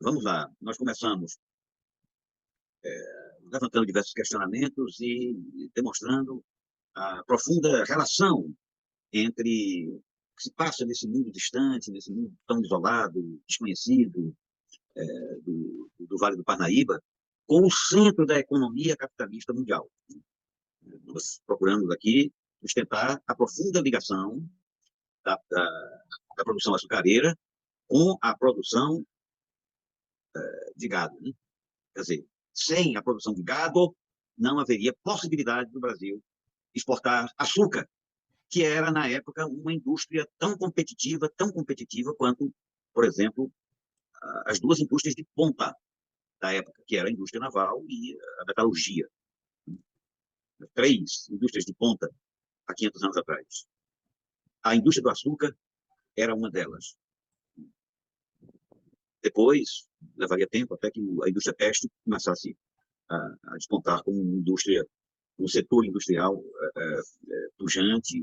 Vamos lá, nós começamos levantando diversos questionamentos e demonstrando a profunda relação entre o que se passa nesse mundo distante, nesse mundo tão isolado, desconhecido, do Vale do Parnaíba, com o centro da economia capitalista mundial. Nós procuramos aqui sustentar a profunda ligação da produção açucareira com a produção de gado, né? Quer dizer, sem a produção de gado, não haveria possibilidade do Brasil exportar açúcar, que era, na época, uma indústria tão competitiva quanto, por exemplo, as duas indústrias de ponta da época, que era a indústria naval e a metalurgia. Três indústrias de ponta há 500 anos atrás. A indústria do açúcar era uma delas. Depois, levaria tempo até que a indústria têxtil começasse a despontar como indústria, um setor industrial pujante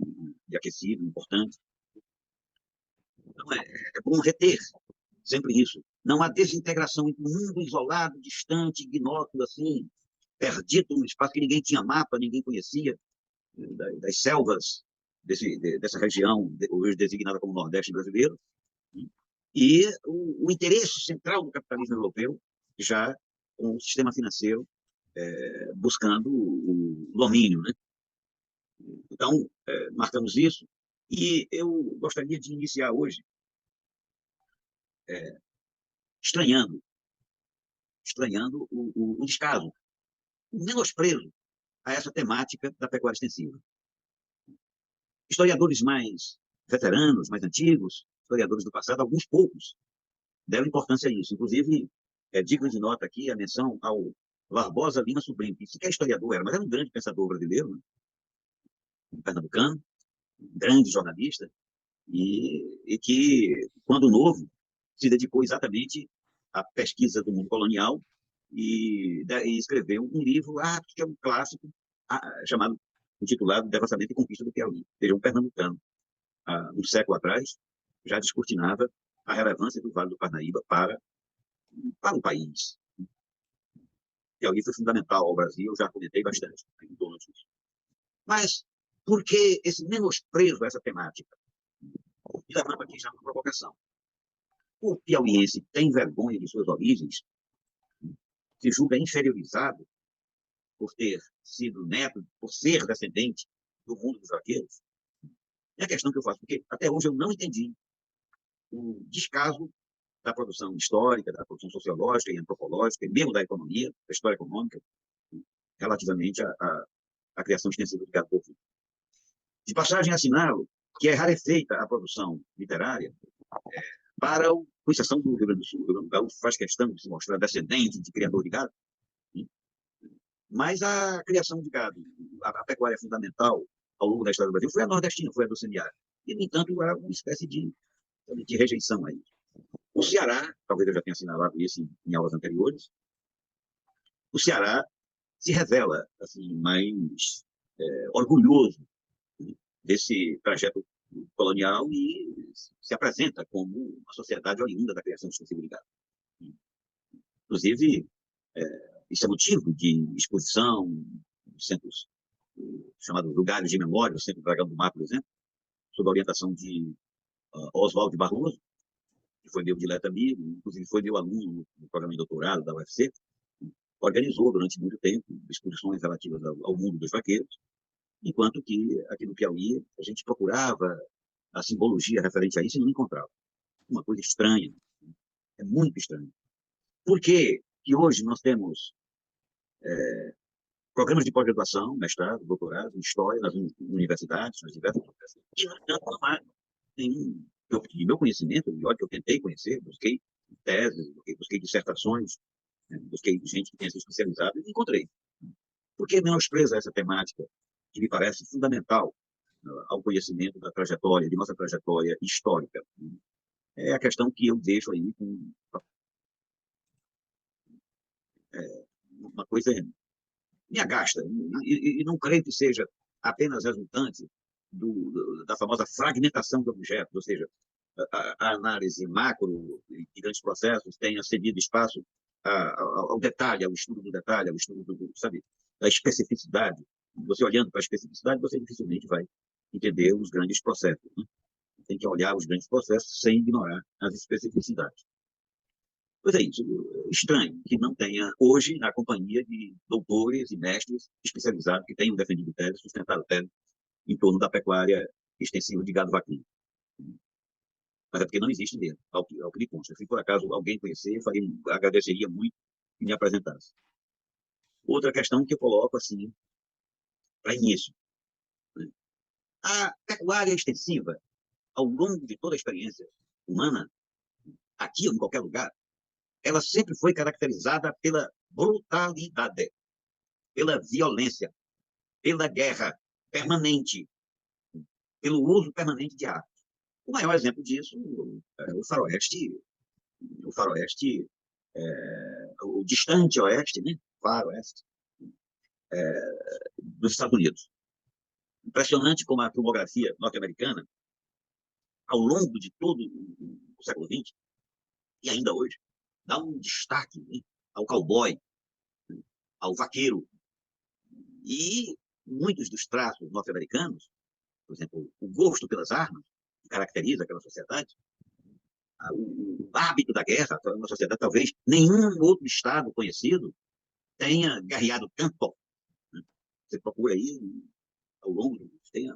e aquecido, importante. Então, é bom reter sempre isso. Não há desintegração entre um mundo isolado, distante, ignóbil, assim, perdido num espaço que ninguém tinha mapa, ninguém conhecia, das selvas dessa região, hoje designada como Nordeste brasileiro, e o interesse central do capitalismo europeu, já com o sistema financeiro buscando o domínio, né? Então, marcamos isso, e eu gostaria de iniciar hoje estranhando, estranhando o descaso, o menosprezo a essa temática da pecuária extensiva. Historiadores mais veteranos, mais antigos, historiadores do passado, alguns poucos, deram importância a isso. Inclusive, digno de nota aqui a menção ao Barbosa Lima Sobrinho, que sequer historiador era, mas era um grande pensador brasileiro, né? Um pernambucano, um grande jornalista, e que, quando novo, se dedicou exatamente à pesquisa do mundo colonial e escreveu um livro que é um clássico, chamado, intitulado Devastamento e Conquista do Piauí. Veja, um pernambucano, há um século atrás, já descortinava a relevância do Vale do Parnaíba para o país. Piauí foi fundamental ao Brasil, eu já comentei bastante em torno disso. Mas por que esse menosprezo a essa temática? Me levando aqui já uma provocação. O piauiense tem vergonha de suas origens, se julga inferiorizado por ter sido neto, por ser descendente do mundo dos vaqueiros. É a questão que eu faço, porque até hoje eu não entendi o descaso da produção histórica, da produção sociológica e antropológica, e mesmo da economia, da história econômica, relativamente à criação extensiva de gado bovino. De passagem, assinalo que é rarefeita a produção literária para, com exceção do Rio Grande do Sul, o Rio Grande do Gaúcho faz questão de se mostrar descendente de criador de gado, mas a criação de gado, a pecuária fundamental ao longo da história do Brasil foi a nordestina, foi a do semiárido. E, no entanto, há uma espécie de rejeição aí. O Ceará, talvez eu já tenha assinalado isso em aulas anteriores, o Ceará se revela assim, mais orgulhoso, né, desse trajeto colonial e se apresenta como uma sociedade oriunda da criação de sensibilidade. Inclusive, isso é motivo de exposição, centros chamados lugares de memória, o Centro Dragão do Mar, por exemplo, sob a orientação de Oswaldo Barroso, que foi meu dileto amigo, inclusive foi meu aluno no programa de doutorado da UFC, organizou durante muito tempo exposições relativas ao mundo dos vaqueiros, enquanto que aqui no Piauí a gente procurava a simbologia referente a isso e não encontrava. Uma coisa estranha, é muito estranho. Por que hoje nós temos programas de pós-graduação, mestrado, doutorado, em história nas universidades, nas diversas universidades, e, no entanto, não há nenhum, de meu conhecimento, de que eu tentei conhecer, busquei teses, busquei dissertações, né, busquei gente que tenha se especializado e encontrei. Por que menospreza essa temática que me parece fundamental ao conhecimento da trajetória, de nossa trajetória histórica? É a questão que eu deixo aí com uma coisa me agasta, e não creio que seja apenas resultante da famosa fragmentação de objetos, ou seja, a análise macro de grandes processos tenha cedido espaço ao detalhe, ao estudo do detalhe, ao estudo sabe, da especificidade. Você olhando para a especificidade, você dificilmente vai entender os grandes processos, né? Tem que olhar os grandes processos sem ignorar as especificidades. Pois é isso. Estranho que não tenha hoje na companhia de doutores e mestres especializados que tenham defendido tese, sustentado tese em torno da pecuária extensiva de gado vacuno. Mas é porque não existe mesmo, ao que me consta. Se por acaso alguém conhecer, agradeceria muito que me apresentasse. Outra questão que eu coloco assim, para início. Né? A pecuária extensiva, ao longo de toda a experiência humana, aqui ou em qualquer lugar, ela sempre foi caracterizada pela brutalidade, pela violência, pela guerra permanente, pelo uso permanente de armas. O maior exemplo disso é o faroeste, o distante oeste, né? Faroeste, dos Estados Unidos. Impressionante como a filmografia norte-americana, ao longo de todo o século XX, e ainda hoje, dá um destaque, né, ao cowboy, ao vaqueiro. E muitos dos traços norte-americanos, por exemplo, o gosto pelas armas, que caracteriza aquela sociedade, o hábito da guerra, uma sociedade talvez nenhum outro estado conhecido tenha guerreado tanto. Né? Você procura aí, ao longo, tenha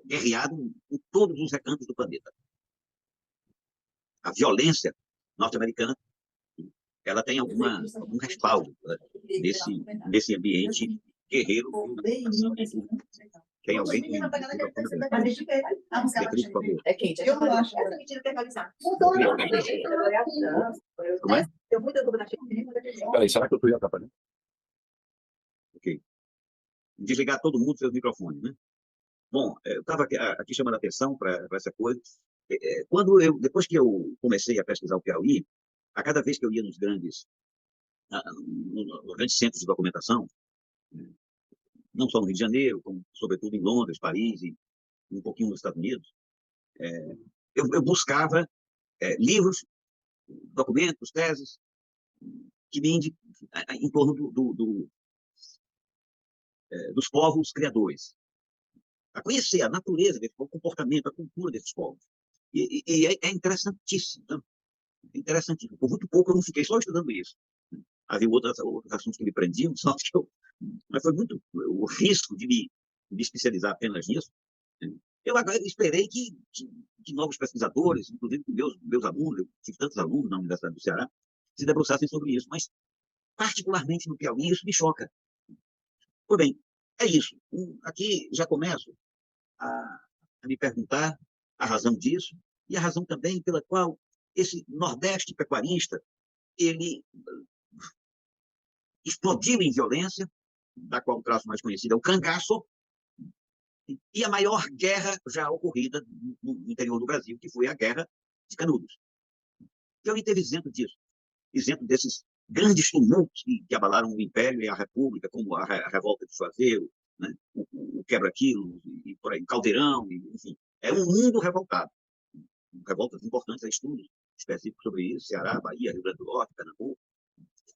guerreado em todos os recantos do planeta. A violência norte-americana, ela tem algum respaldo, né, nesse ambiente guerreiro. Tem alguém que Beatriz, por favor. É quente. Eu não acho. Essa mentira quer realizar. Como é? Eu muita dúvida. Peraí, será que eu estou atrapalhando? Ok. Desligar todo mundo seus microfones, né? Bom, eu estava aqui chamando a atenção para essa coisa. Depois que eu comecei a pesquisar o Piauí, a cada vez que eu ia nos grandes centros de documentação, não só no Rio de Janeiro, como sobretudo em Londres, Paris e um pouquinho nos Estados Unidos, eu buscava livros, documentos, teses, que me indicam em torno dos povos criadores, a conhecer a natureza desse povo, o comportamento, a cultura desses povos. E é interessantíssimo, né? Interessantíssimo. Por muito pouco eu não fiquei só estudando isso. Havia outros assuntos que me prendiam, só que mas foi muito o risco de me especializar apenas nisso. Eu agora esperei que novos pesquisadores, inclusive meus alunos, eu tive tantos alunos na Universidade do Ceará, se debruçassem sobre isso, mas particularmente no Piauí isso me choca. Pois bem, é isso. Aqui já começo a me perguntar a razão disso e a razão também pela qual esse Nordeste pecuarista ele explodiu em violência, da qual o traço mais conhecido é o cangaço, e a maior guerra já ocorrida no interior do Brasil, que foi a Guerra de Canudos. Eu não teve exemplo disso, exemplo desses grandes tumultos que abalaram o Império e a República, como a Revolta de Juazeiro, né? o Quebra-Quilos, e por aí, Caldeirão, enfim. É um mundo revoltado. Revoltas importantes a estudos específicos sobre isso, Ceará, Bahia, Rio Grande do Norte, Pernambuco.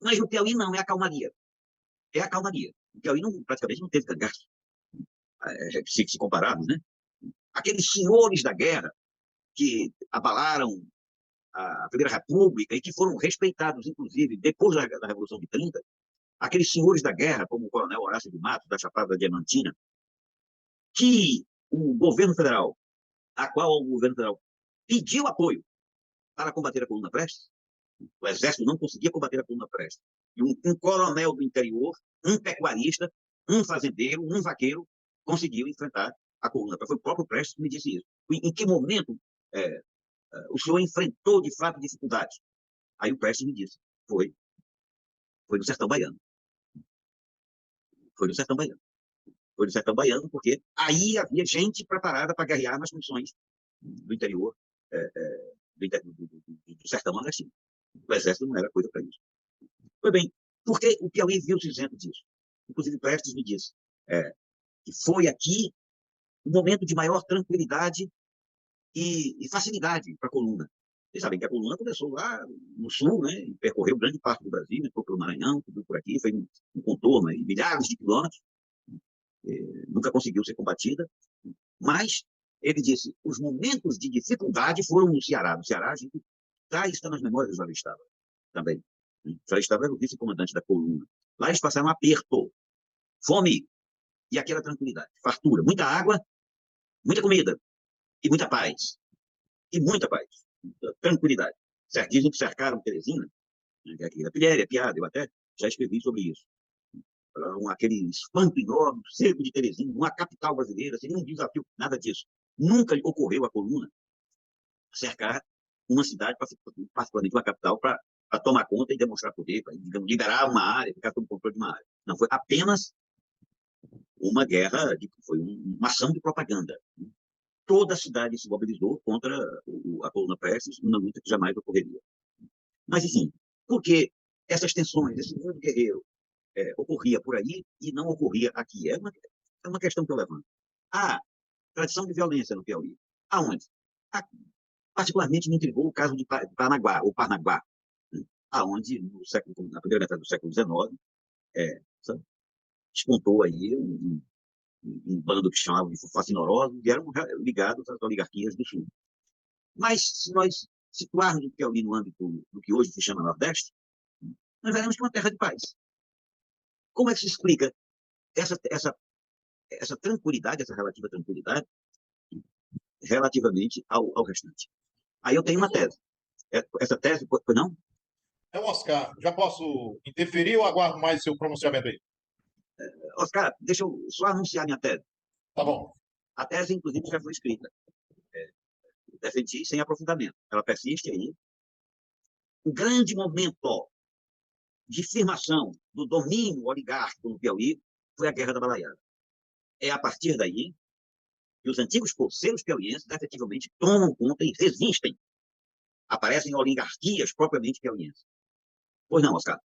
Mas no Piauí não, é a calmaria. É a calmaria. O Piauí praticamente não teve cangaço, se compararmos, né? Aqueles senhores da guerra que abalaram a Primeira República e que foram respeitados, inclusive, depois da Revolução de 30, aqueles senhores da guerra, como o coronel Horácio de Matos, da Chapada Diamantina, que o governo federal, a qual o governo federal pediu apoio para combater a coluna Prestes, o exército não conseguia combater a coluna Prestes. E um coronel do interior, um pecuarista, um fazendeiro, um vaqueiro, conseguiu enfrentar a coluna. Foi o próprio Prestes que me disse isso. Em que momento o senhor enfrentou, de fato, dificuldades? Aí o Prestes me disse, foi no sertão baiano. Foi no sertão baiano. Foi no sertão baiano, porque aí havia gente preparada para guerrear nas condições do interior, do sertão nordestino. O exército não era coisa para isso. Pois bem, porque o Piauí viu-se isento disso. Inclusive, Prestes me disse que foi aqui um momento de maior tranquilidade e facilidade para a coluna. Vocês sabem que a coluna começou lá no sul, né, e percorreu grande parte do Brasil, entrou pelo Maranhão, tudo por aqui, foi um contorno aí, milhares de quilômetros, nunca conseguiu ser combatida, mas ele disse, os momentos de dificuldade foram no Ceará. No Ceará, a gente está nas memórias do Jorge Estava também. O Jorge Estava era o vice-comandante da coluna. Lá eles passaram aperto, fome e aquela tranquilidade, fartura, muita água, muita comida e muita paz. E muita paz, tranquilidade. Dizem que cercaram Teresina, né, aqui da Pilhéria, piada, eu até já escrevi sobre isso. Aquele espanto enorme, cerco de Teresina, uma capital brasileira, seria um desafio, nada disso. Nunca ocorreu à coluna cercar uma cidade, particularmente uma capital, para tomar conta e demonstrar poder, para liberar uma área, ficar sob controle de uma área. Não, foi apenas uma guerra, foi uma ação de propaganda. Toda a cidade se mobilizou contra a coluna Prestes, uma luta que jamais ocorreria. Mas, enfim, porque essas tensões, esse mundo guerreiro, ocorria por aí e não ocorria aqui? É uma questão que eu levanto. Há tradição de violência no Piauí. Aonde? Aqui. Particularmente me intrigou o caso de Paranaguá, ou Parnaguá, né? Aonde, na primeira metade do século XIX, despontou aí um bando que chamava de facinorosos, e eram ligados às oligarquias do Sul. Mas, se nós situarmos o Piauí no âmbito do que hoje se chama Nordeste, nós veremos que é uma terra de paz. Como é que se explica essa tranquilidade, essa relativa tranquilidade, relativamente ao restante? Aí eu tenho uma tese. Essa tese, não? Oscar, já posso interferir ou aguardo mais seu pronunciamento aí? Oscar, deixa eu só anunciar minha tese. Tá bom. A tese, inclusive, já foi escrita. Defendi sem aprofundamento. Ela persiste aí. O grande momento de firmação do domínio oligárquico no Piauí foi a Guerra da Balaiada. É a partir daí que os antigos poceiros piauienses efetivamente tomam conta e resistem. Aparecem oligarquias propriamente piauienses. Pois não, Oscar?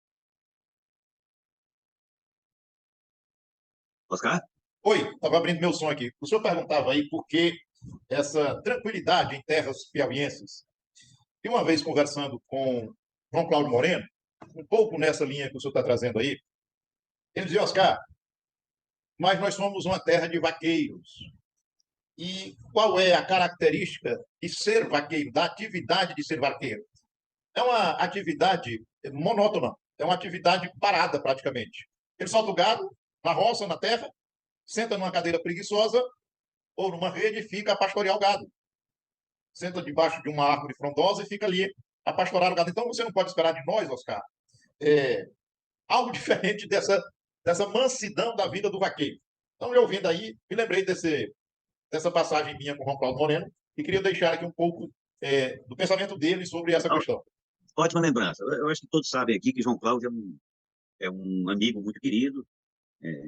Oscar? Oi, estava abrindo meu som aqui. O senhor perguntava aí por que essa tranquilidade em terras piauienses. E uma vez conversando com João Cláudio Moreno, um pouco nessa linha que o senhor está trazendo aí, ele dizia, Oscar, mas nós somos uma terra de vaqueiros. E qual é a característica de ser vaqueiro, da atividade de ser vaqueiro? É uma atividade monótona, é uma atividade parada praticamente. Ele solta o gado na roça, na terra, senta numa cadeira preguiçosa ou numa rede e fica a pastorear o gado. Senta debaixo de uma árvore frondosa e fica ali a pastorar o gado. Então você não pode esperar de nós, Oscar, algo diferente dessa mansidão da vida do vaqueiro. Então, eu ouvindo aí, me lembrei dessa passagem minha com o João Cláudio Moreno e queria deixar aqui um pouco do pensamento dele sobre essa questão. Ótima lembrança. Eu acho que todos sabem aqui que João Cláudio é um amigo muito querido,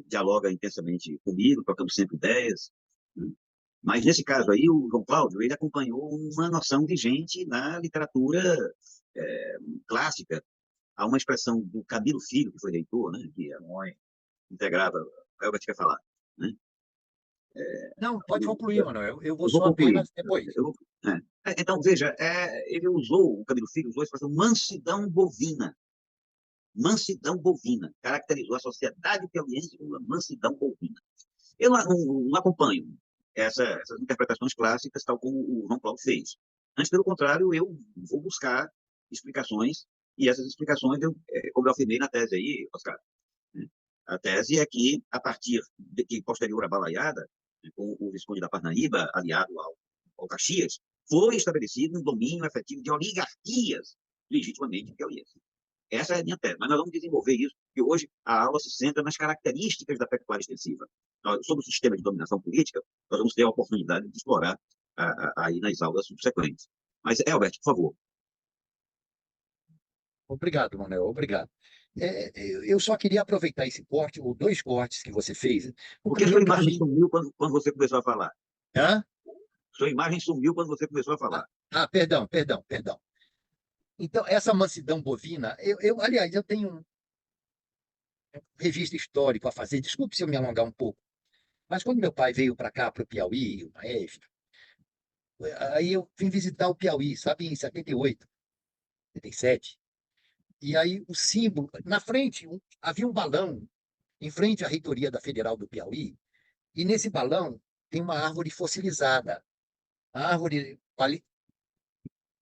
dialoga intensamente comigo, trocamos sempre ideias. Né? Mas, nesse caso aí, o João Cláudio, ele acompanhou uma noção vigente na literatura clássica. Há uma expressão do Camilo Filho, que foi reitor, né, que integrava, o Elbert quer falar, né? Não, pode concluir, Manuel. Eu vou Eu vou só concluir. apenas depois. Então, veja, ele usou, o Camilo Filho usou a expressão mansidão bovina. Mansidão bovina. Caracterizou a sociedade piauiense como uma mansidão bovina. Eu não acompanho essas interpretações clássicas, tal como o João Cláudio fez. Antes, pelo contrário, eu vou buscar explicações, e essas explicações, como eu afirmei na tese aí, Oscar, né? A tese é que, a partir de que, posterior à Balaiada, com o Visconde da Parnaíba, aliado ao Caxias, foi estabelecido um domínio efetivo de oligarquias legitimamente piauienses. Essa é a minha tese, mas nós vamos desenvolver isso, porque hoje a aula se centra nas características da pecuária extensiva. Sobre o sistema de dominação política, nós vamos ter a oportunidade de explorar aí nas aulas subsequentes. Mas, Elbert, por favor. Obrigado, Manuel, obrigado. Eu só queria aproveitar esse corte, ou dois cortes que você fez. Por que a sua imagem sumiu quando você começou a falar? Hã? Sua imagem sumiu quando você começou a falar. Perdão. Então, essa mansidão bovina, aliás, eu tenho um registro histórico a fazer, desculpe se eu me alongar um pouco, mas quando meu pai veio para cá, para o Piauí, o maestro, Aí eu vim visitar o Piauí, sabe, em 78, 77. E aí o símbolo, na frente, havia um balão em frente à reitoria da Federal do Piauí, e nesse balão tem uma árvore fossilizada. A árvore,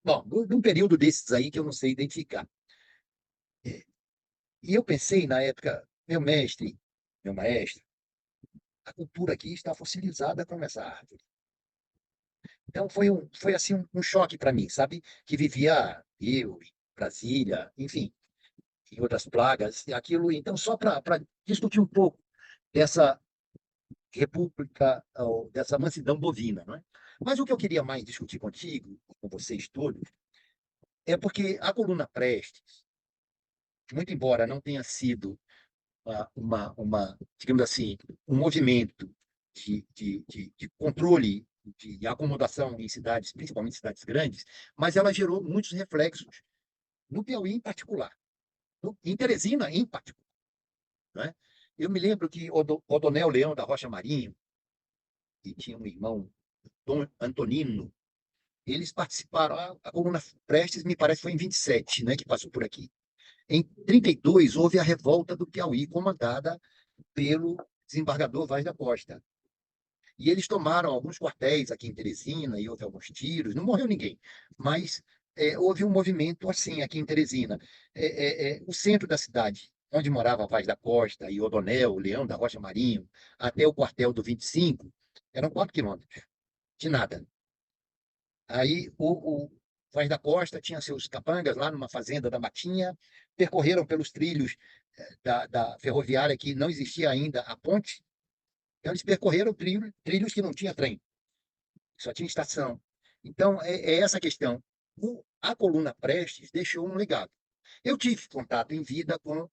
bom, de um período desses aí que eu não sei identificar. E eu pensei na época, meu maestro, a cultura aqui está fossilizada como essa árvore. Então foi assim um choque para mim, sabe? Que vivia eu, Brasília, enfim, em outras plagas, e aquilo. Então, só para discutir um pouco dessa república, ou dessa mansidão bovina, não é? Mas o que eu queria mais discutir contigo, com vocês todos, é porque a coluna Prestes, muito embora não tenha sido digamos assim, um movimento de controle, de acomodação em cidades, principalmente cidades grandes, mas ela gerou muitos reflexos no Piauí em particular, em Teresina em particular. Não é? Eu me lembro que Odonel Leão da Rocha Marinho, que tinha um irmão, Dom Antonino, eles participaram, a coluna Prestes, me parece, foi em 27, né, que passou por aqui. Em 32, houve a revolta do Piauí, comandada pelo desembargador Vaz da Costa. E eles tomaram alguns quartéis aqui em Teresina, e houve alguns tiros, não morreu ninguém, mas houve um movimento assim aqui em Teresina. O centro da cidade, onde morava Vaz da Costa e Odonel, Leão da Rocha Marinho, até o quartel do 25, eram 4 quilômetros, de nada. Aí o Vaz da Costa tinha seus capangas lá numa fazenda da Matinha, percorreram pelos trilhos da ferroviária, que não existia ainda a ponte. Então, eles percorreram trilhos que não tinha trem, só tinha estação. Então, é essa a questão. A coluna Prestes deixou um legado. Eu tive contato em vida com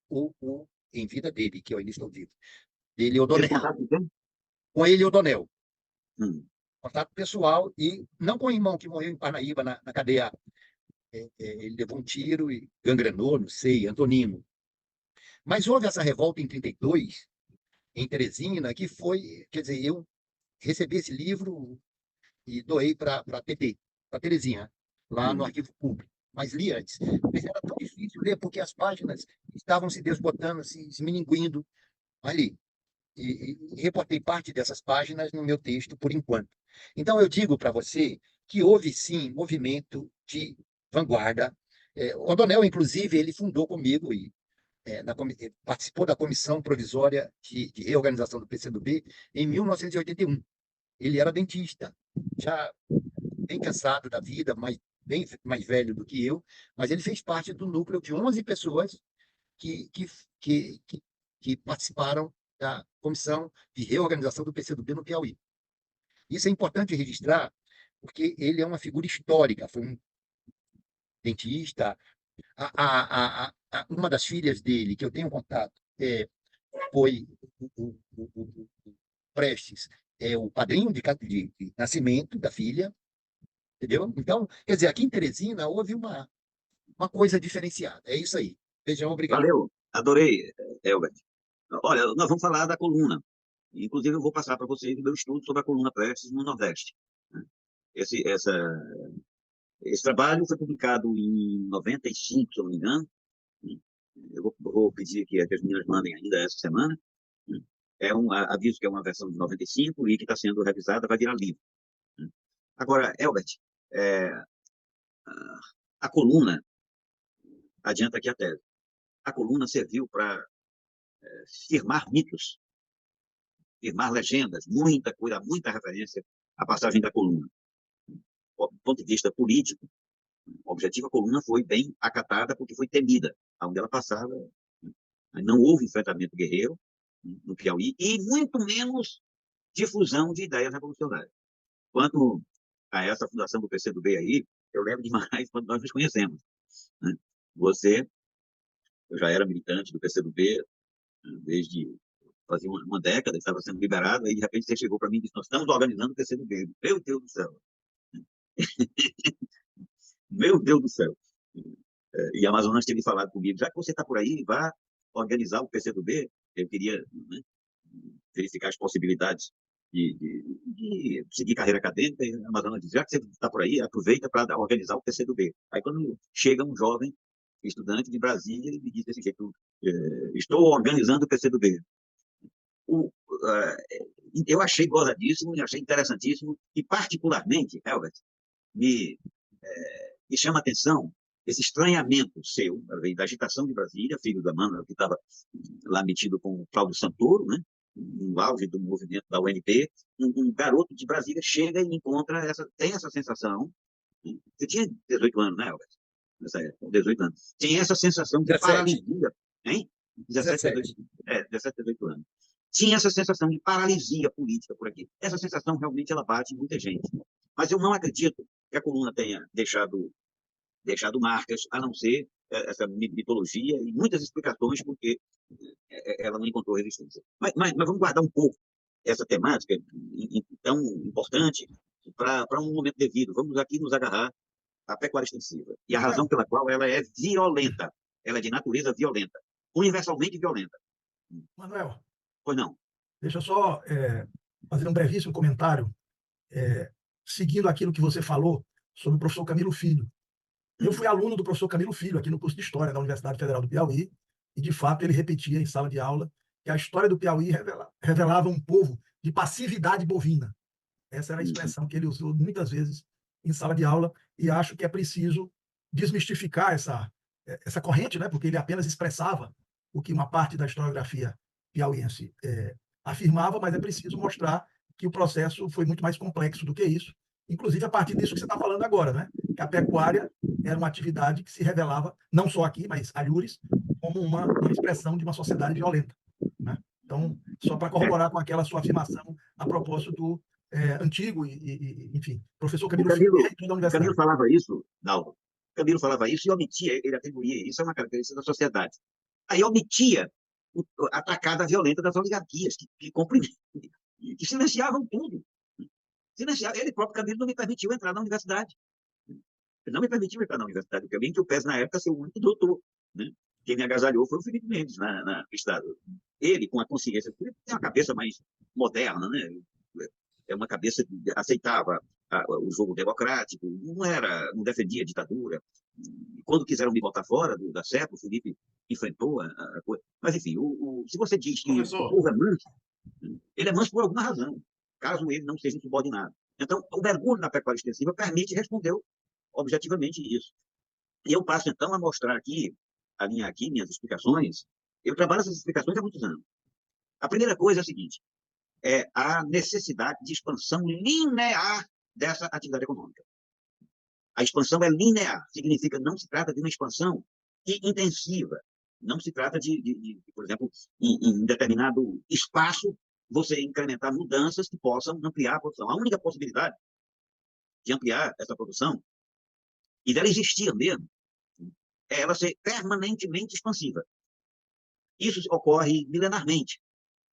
em vida dele, que eu ainda estou vivo, dele, Teve Odonel. contato com quem? Com ele, Odonel. Hum. Contato pessoal, e não com o irmão que morreu em Parnaíba, na cadeia. Ele levou um tiro e gangrenou, não sei, Antonino. Mas houve essa revolta em 32, em Teresina, que foi, quer dizer, eu recebi esse livro e doei para TT, para Terezinha, lá no arquivo público. Mas li antes. Mas era tão difícil ler, porque as páginas estavam se desbotando, se esmininguindo ali. E reportei parte dessas páginas no meu texto, por enquanto. Então, eu digo para você que houve, sim, movimento de vanguarda. Odonel, inclusive, ele fundou comigo e participou da comissão provisória de reorganização do PCdoB em 1981. Ele era dentista, já bem cansado da vida, bem mais velho do que eu, mas ele fez parte do núcleo de 11 pessoas que, que, que, que, que participaram da comissão de reorganização do PCdoB no Piauí. Isso é importante registrar, porque ele é uma figura histórica, foi um dentista. Uma das filhas dele, que eu tenho contato, foi o Prestes, o padrinho de nascimento da filha, entendeu? Então, quer dizer, aqui em Teresina houve uma coisa diferenciada. É isso aí. Beijão, obrigado. Valeu, adorei, Elbert. Olha, nós vamos falar da coluna. Inclusive, eu vou passar para vocês o meu estudo sobre a coluna Prestes no Nordeste. Esse, essa, esse trabalho foi publicado em 95, se eu não me engano. Eu vou pedir que as meninas mandem ainda essa semana. Aviso que é uma versão de 95 e que está sendo revisada, vai virar livro. Agora, Elbert, é, a coluna, adianta aqui a tese, a coluna serviu para firmar mitos, firmar legendas, muita coisa, muita referência à passagem da coluna. Do ponto de vista político, o objetivo da coluna foi bem acatada porque foi temida. Onde ela passava, não houve enfrentamento guerreiro no Piauí e muito menos difusão de ideias revolucionárias. Quanto a essa fundação do PCdoB aí, eu lembro demais quando nós nos conhecemos. Né? Eu já era militante do PCdoB desde fazia uma década, estava sendo liberado, aí de repente você chegou para mim e disse: nós estamos organizando o PCdoB. Meu Deus do céu! Meu Deus do céu! E a Amazonas teve falado comigo: já que você está por aí, vá organizar o PCdoB. Eu queria, né, verificar as possibilidades de seguir carreira acadêmica, e a Amazonas diz, já que você está por aí, aproveita para organizar o PCdoB. Aí, quando chega um jovem estudante de Brasília, ele me diz desse jeito, estou organizando o PCdoB. Eu achei gozadíssimo, achei interessantíssimo, e particularmente, Herbert, me, me chama a atenção esse estranhamento seu, da agitação de Brasília, filho da Manuel, que estava lá metido com o Cláudio Santoro, né? No auge do movimento da UNP, um garoto de Brasília chega e encontra tem essa sensação. Você tinha 18 anos, né, Albert? Nessa época, 18 anos. Tem essa sensação de 17. paralisia, hein? 17, 18 anos. Tinha essa sensação de paralisia política por aqui. Essa sensação realmente ela bate em muita gente. Mas eu não acredito que a coluna tenha deixado marcas, a não ser essa mitologia e muitas explicações, porque ela não encontrou resistência. Mas vamos guardar um pouco essa temática tão importante para um momento devido. Vamos aqui nos agarrar à pecuária extensiva. E a razão pela qual ela é violenta, ela é de natureza violenta, universalmente violenta. Manuel, Pois não. deixa eu só fazer um brevíssimo comentário, seguindo aquilo que você falou sobre o professor Camilo Filho. Eu fui aluno do professor Camilo Filho aqui no curso de História da Universidade Federal do Piauí, e, de fato, ele repetia em sala de aula que a história do Piauí revelava um povo de passividade bovina. Essa era a expressão que ele usou muitas vezes em sala de aula, e acho que é preciso desmistificar essa corrente, né? Porque ele apenas expressava o que uma parte da historiografia piauiense afirmava, mas é preciso mostrar que o processo foi muito mais complexo do que isso, inclusive a partir disso que você está falando agora, né? Que a pecuária era uma atividade que se revelava, não só aqui, mas alhures, como uma expressão de uma sociedade violenta, né? Então, só para corroborar com aquela sua afirmação a propósito do antigo enfim, professor Camilo Filho, reitor da universidade. Camilo falava isso, Dalvo. Camilo falava isso e omitia, ele atribuía, isso é uma característica da sociedade. Aí omitia a atacada violenta das oligarquias, que silenciavam tudo. Ele próprio, Camilo, não me permitiu entrar na universidade. Ele não me permitiu entrar na universidade, porque bem que eu peço na época ser o único doutor, né? Quem me agasalhou foi o Felipe Mendes no Estado. Ele, com a consciência, tem uma cabeça mais moderna, né? É uma cabeça que aceitava o jogo democrático, não defendia a ditadura. Quando quiseram me botar fora da CEP, o Felipe enfrentou a coisa. Mas, enfim, se você diz que o povo é manso, ele é manso por alguma razão, caso ele não seja insubordinado. Então, o mergulho na pecuária extensiva permite responder objetivamente isso. E eu passo, então, a mostrar aqui, minhas explicações. Eu trabalho essas explicações há muitos anos. A primeira coisa é a seguinte, é a necessidade de expansão linear dessa atividade econômica. A expansão é linear, significa não se trata de uma expansão intensiva, não se trata por exemplo, em determinado espaço, você incrementar mudanças que possam ampliar a produção. A única possibilidade de ampliar essa produção, e dela existir mesmo, é ela ser permanentemente expansiva. Isso ocorre milenarmente.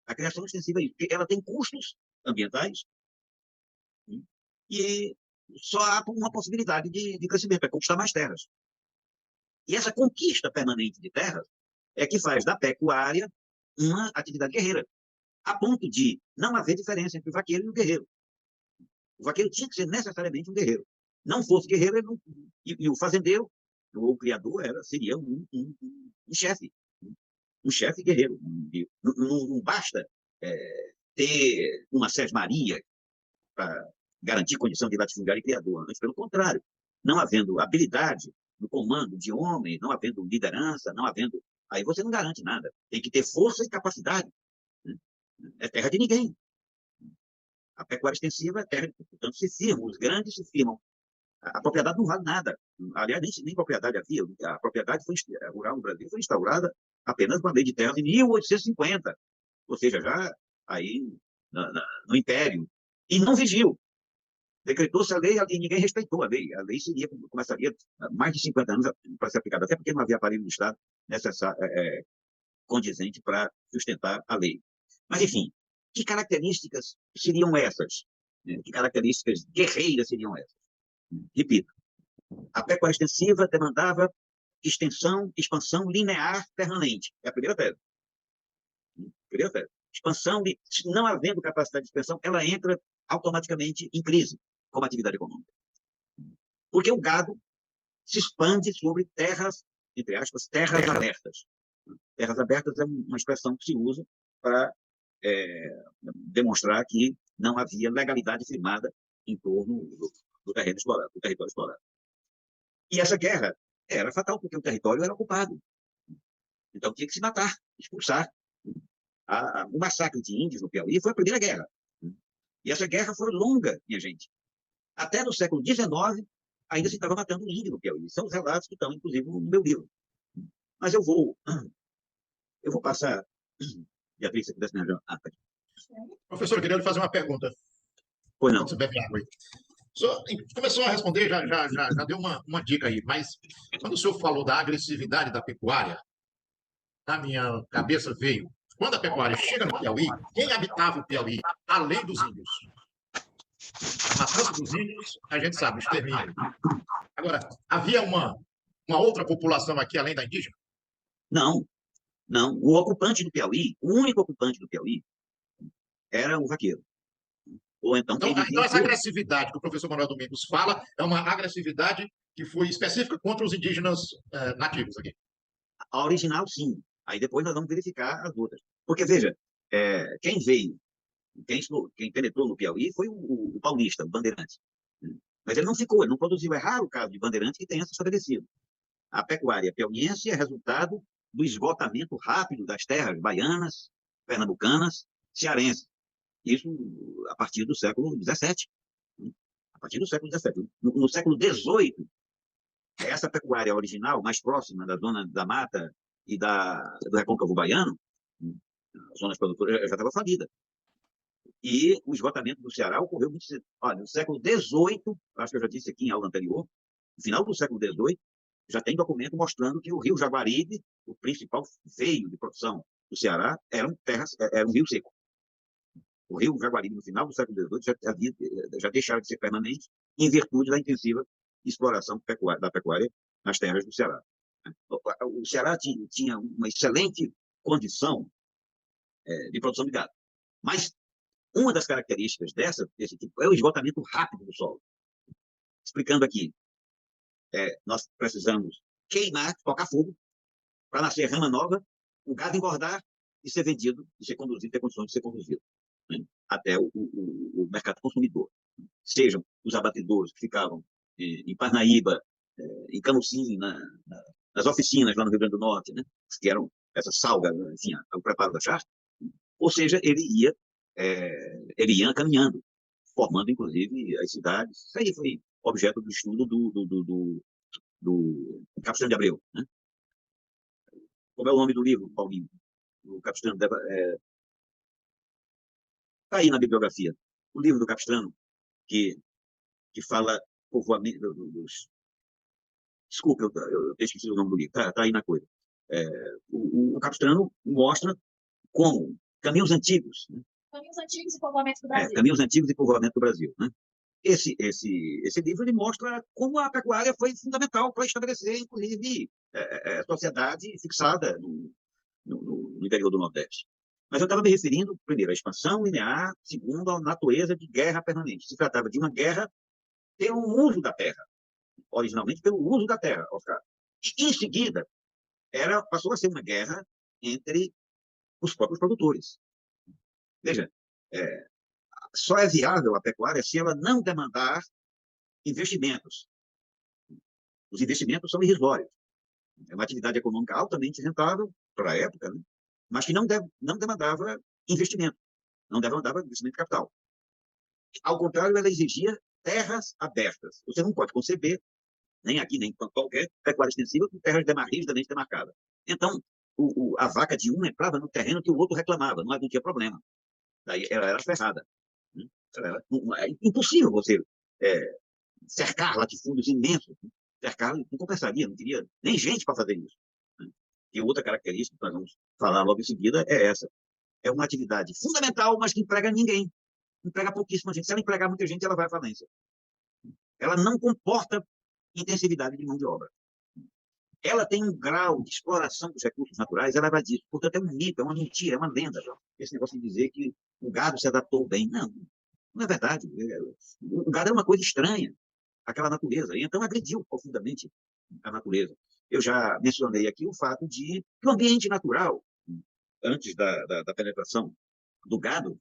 A criação extensiva é isso, porque ela tem custos ambientais e só há uma possibilidade de crescimento, é conquistar mais terras. E essa conquista permanente de terras é que faz da pecuária uma atividade guerreira, a ponto de não haver diferença entre o vaqueiro e o guerreiro. O vaqueiro tinha que ser necessariamente um guerreiro. Não fosse guerreiro, e o fazendeiro, ou o criador, seria um chefe. Um chefe guerreiro. Não basta ter uma sesmaria para garantir condição de latifundiário e criador. Mas, pelo contrário, não havendo habilidade no comando de homem, não havendo liderança, não havendo... Aí você não garante nada. Tem que ter força e capacidade. É terra de ninguém. A pecuária extensiva é terra, portanto, se firmam, os grandes se firmam. A propriedade não vale nada. Aliás, nem propriedade havia. A propriedade rural no Brasil foi instaurada apenas com a lei de terras em 1850. Ou seja, já aí no Império. E não vigiu. Decretou-se a lei e ninguém respeitou a lei. A lei começaria mais de 50 anos para ser aplicada, até porque não havia aparelho do Estado condizente para sustentar a lei. Mas, enfim, que características seriam essas? Que características guerreiras seriam essas? Repito, a pecuária extensiva demandava expansão linear permanente. É a primeira tese. expansão, não havendo capacidade de expansão, ela entra automaticamente em crise como atividade econômica. Porque o gado se expande sobre terras, entre aspas, terras abertas. Terras abertas é uma expressão que se usa para demonstrar que não havia legalidade firmada em torno do terreno explorado, do território explorado. E essa guerra era fatal, porque o território era ocupado. Então tinha que se matar, expulsar. O massacre de índios no Piauí foi a primeira guerra. E essa guerra foi longa, minha gente. Até no século XIX, ainda se estava matando índio no Piauí. São os relatos que estão, inclusive, no meu livro. Mas eu vou passar... Beatriz, se pudesse me ajudar. Professor, eu queria lhe fazer uma pergunta. Pois não. Quando você bebe água aí. O senhor começou a responder, já deu uma dica aí, mas quando o senhor falou da agressividade da pecuária, na minha cabeça veio, quando a pecuária chega no Piauí, quem habitava o Piauí, além dos índios? A matança dos índios, a gente sabe, extermínio. Agora, havia uma outra população aqui, além da indígena? Não, não. O ocupante do Piauí, o único ocupante do Piauí, era o vaqueiro. Ou então, então essa agressividade que o professor Manuel Domingos fala é uma agressividade que foi específica contra os indígenas nativos aqui. A original, sim. Aí depois nós vamos verificar as outras. Porque, veja, quem veio, quem penetrou no Piauí foi o paulista, o bandeirante. Mas ele não ficou, ele não produziu. É raro o caso de bandeirante que tenha se estabelecido. A pecuária piauiense é resultado do esgotamento rápido das terras baianas, pernambucanas, cearenses. Isso a partir do século XVII. A partir do século XVII. No século XVIII, essa pecuária original, mais próxima da zona da mata e do recôncavo baiano, as zonas produtoras já estava falida. E o esgotamento do Ceará ocorreu muito cedo. Olha, no século XVIII, acho que eu já disse aqui em aula anterior, no final do século XVIII, já tem documento mostrando que o rio Jaguaribe, o principal veio de produção do Ceará, era um rio seco. O rio Jaguaribe, no final do século XVIII, já deixava de ser permanente em virtude da intensiva exploração da pecuária nas terras do Ceará. O Ceará tinha uma excelente condição de produção de gado. Mas uma das características desse tipo é o esgotamento rápido do solo. Explicando aqui, nós precisamos queimar, tocar fogo, para nascer rama nova, o gado engordar e ser vendido, e ser conduzido, ter condições de ser conduzido, né, até o mercado consumidor. Sejam os abatedouros que ficavam em Parnaíba, em Camusim, nas oficinas lá no Rio Grande do Norte, né, que eram essa salga, enfim, o preparo da charca, ou seja, ele ia caminhando, formando, inclusive, as cidades. Isso aí foi objeto do estudo do Capistrano de Abreu. Né? Como é o nome do livro, Paulinho? O Capistrano está aí na bibliografia. O livro do Capistrano, que fala povoamento Desculpe, eu esqueci o nome do livro. Está aí na coisa. O Capistrano mostra como caminhos antigos. Né? Caminhos antigos e povoamento do Brasil. Caminhos antigos e povoamento do Brasil. Né? Esse livro ele mostra como a pecuária foi fundamental para estabelecer, inclusive, sociedade fixada no interior do Nordeste. Mas eu estava me referindo, primeiro, à expansão linear, segundo, à natureza de guerra permanente. Se tratava de uma guerra pelo uso da terra, originalmente pelo uso da terra, Oscar. E, em seguida, passou a ser uma guerra entre os próprios produtores. Veja, só é viável a pecuária se ela não demandar investimentos. Os investimentos são irrisórios. É uma atividade econômica altamente rentável para a época, né? Mas que não demandava investimento, não demandava investimento de capital. Ao contrário, ela exigia terras abertas. Você não pode conceber, nem aqui, nem em qualquer pecuária extensiva, com terras rigidamente demarcadas. Então, a vaca de um entrava no terreno que o outro reclamava, não tinha problema. Daí ela era ferrada. É impossível você cercar latifúndios imensos. Cercar não compensaria, não teria nem gente para fazer isso. E outra característica que nós vamos falar logo em seguida é essa. É uma atividade fundamental, mas que emprega ninguém. Emprega pouquíssima gente. Se ela empregar muita gente, ela vai à falência. Ela não comporta intensividade de mão de obra. ela tem um grau de exploração dos recursos naturais elevadíssimo. Portanto, é um mito, é uma mentira, é uma lenda. Esse negócio de dizer que o gado se adaptou bem. Não, não é verdade. O gado é uma coisa estranha àquela natureza. E então agrediu profundamente a natureza. Eu já mencionei aqui o fato de que o ambiente natural, antes da penetração do gado,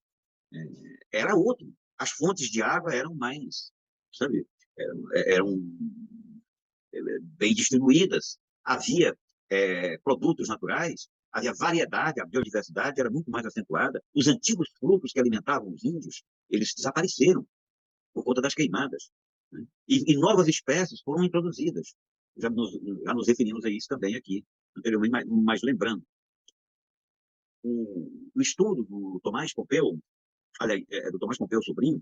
era outro. As fontes de água eram mais, sabe, eram bem distribuídas. Havia produtos naturais, havia variedade, a biodiversidade era muito mais acentuada. Os antigos frutos que alimentavam os índios, eles desapareceram por conta das queimadas, né? E novas espécies foram introduzidas. Já nos referimos a isso também aqui anteriormente, mas lembrando. O estudo do Tomás Pompeu, aliás, do Tomás Pompeu Sobrinho,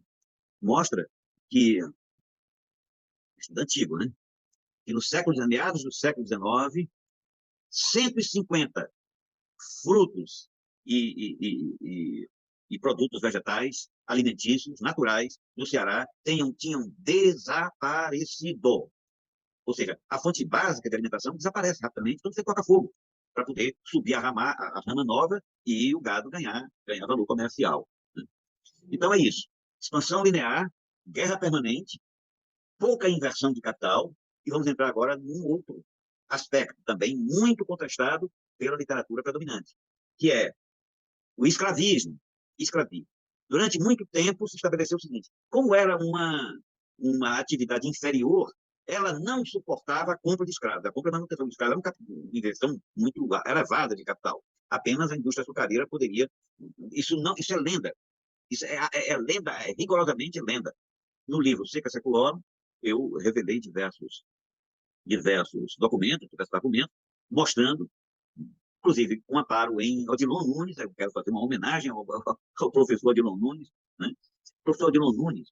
mostra que, estudo antigo, né? Que no meados do século XIX, 150 frutos e produtos vegetais alimentícios naturais do Ceará tinham desaparecido. Ou seja, a fonte básica de alimentação desaparece rapidamente quando você coloca fogo, para poder subir a rama nova e o gado ganhar valor comercial, né? Então é isso. Expansão linear, guerra permanente, pouca inversão de capital, e vamos entrar agora num outro aspecto também muito contestado pela literatura predominante, que é o escravismo. Durante muito tempo se estabeleceu o seguinte: como era uma atividade inferior, ela não suportava a compra de escravos. A compra e manutenção de escravos era uma inversão muito elevada de capital. Apenas a indústria açucareira poderia. Isso é lenda. Isso é lenda, é rigorosamente lenda. No livro Seca Seculorum, eu revelei diversos documentos, mostrando, inclusive, um amparo em Odilon Nunes. Eu quero fazer uma homenagem ao professor Odilon Nunes, né? O professor Odilon Nunes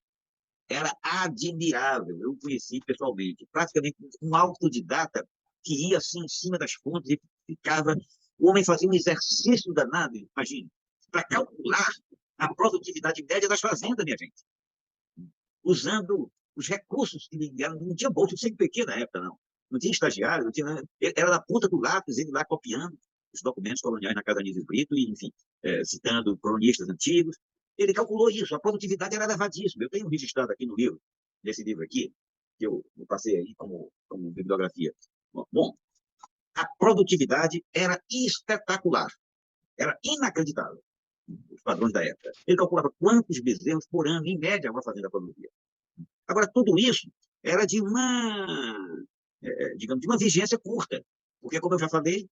era admirável, eu o conheci pessoalmente, praticamente um autodidata que ia assim em cima das fontes e ficava. O homem fazia um exercício danado, imagine, para calcular a produtividade média das fazendas, minha gente, usando os recursos que não tinha bolsa de CNPq na época, não. Não tinha estagiário, não tinha, era na ponta do lápis, ele lá copiando os documentos coloniais na Casa Anísio Brito, e, enfim, citando cronistas antigos. Ele calculou isso, a produtividade era elevadíssima. Eu tenho registrado aqui no livro, nesse livro aqui, que eu passei aí como bibliografia. Bom, a produtividade era espetacular, era inacreditável, os padrões da época. Ele calculava quantos bezerros por ano, em média, uma fazenda produzia. Agora, tudo isso era digamos, de uma vigência curta, porque, como eu já falei,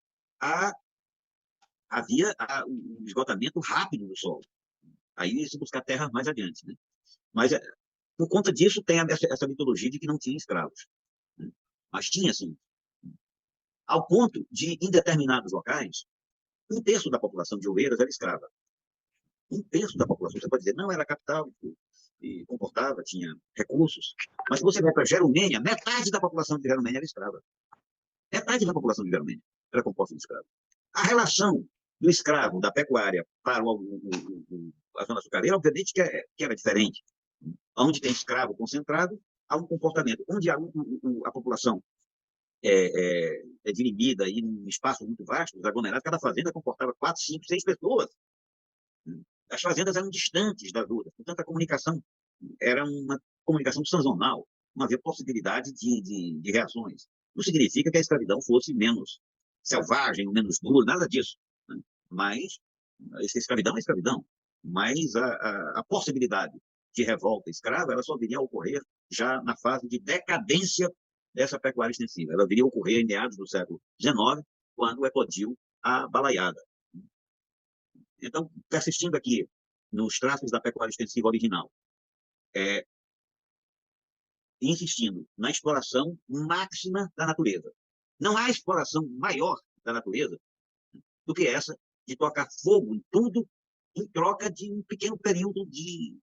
havia um esgotamento rápido do solo. Aí se buscar terra mais adiante, né? Mas, por conta disso, tem essa mitologia de que não tinha escravos, né? Mas tinha, sim. Ao ponto de, em determinados locais, 1/3 da população de Oeiras era escrava. 1/3 da população. Você pode dizer, não, era capital e comportava, tinha recursos. Mas se você vai para Gerumênia, metade da população de Gerumênia era escrava. Metade da população de Gerumênia era composta de escravos. A relação do escravo, da pecuária, para a zona açucareira, obviamente que era diferente. Onde tem escravo concentrado, há um comportamento. Onde a população é dirimida em um espaço muito vasto, aglomerado, cada fazenda comportava 4, 5, 6 pessoas. As fazendas eram distantes das outras, portanto, a comunicação era uma comunicação sazonal, não havia possibilidade de reações. Não significa que a escravidão fosse menos selvagem, menos dura, nada disso, né? Mas a escravidão é escravidão. Mas a possibilidade de revolta escrava, ela só viria a ocorrer já na fase de decadência dessa pecuária extensiva. Ela viria a ocorrer em meados do século XIX, quando eclodiu a balaiada. Então, persistindo aqui nos traços da pecuária extensiva original, insistindo na exploração máxima da natureza. Não há exploração maior da natureza do que essa de tocar fogo em tudo em troca de um pequeno período de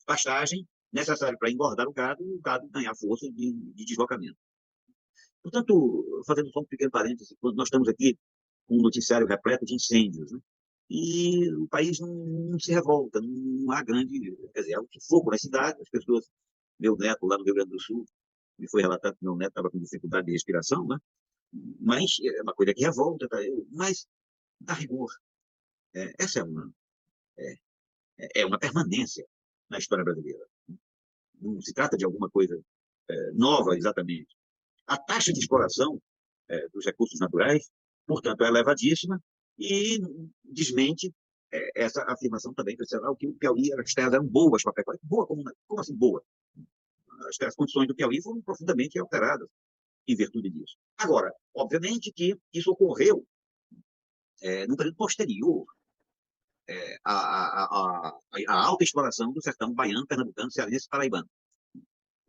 pastagem necessário para engordar o gado e o gado ganhar força de deslocamento. Portanto, fazendo só um pequeno parêntese, nós estamos aqui com um noticiário repleto de incêndios, né? E o país não se revolta, não há grande. Quer dizer, há um sufoco na cidade, as pessoas. Meu neto lá no Rio Grande do Sul me foi relatado que meu neto estava com dificuldade de respiração, né? Mas é uma coisa que revolta, tá? Mas, a rigor, essa é, é uma permanência na história brasileira. Não se trata de alguma coisa nova, exatamente. A taxa de exploração dos recursos naturais, portanto, é elevadíssima e desmente essa afirmação também tradicional que o Piauí, as terras eram boas para a pecuária. Boa como assim boa? As condições do Piauí foram profundamente alteradas em virtude disso. Agora, obviamente que isso ocorreu no período posterior à alta exploração do sertão baiano, pernambucano, cearense e paraibano.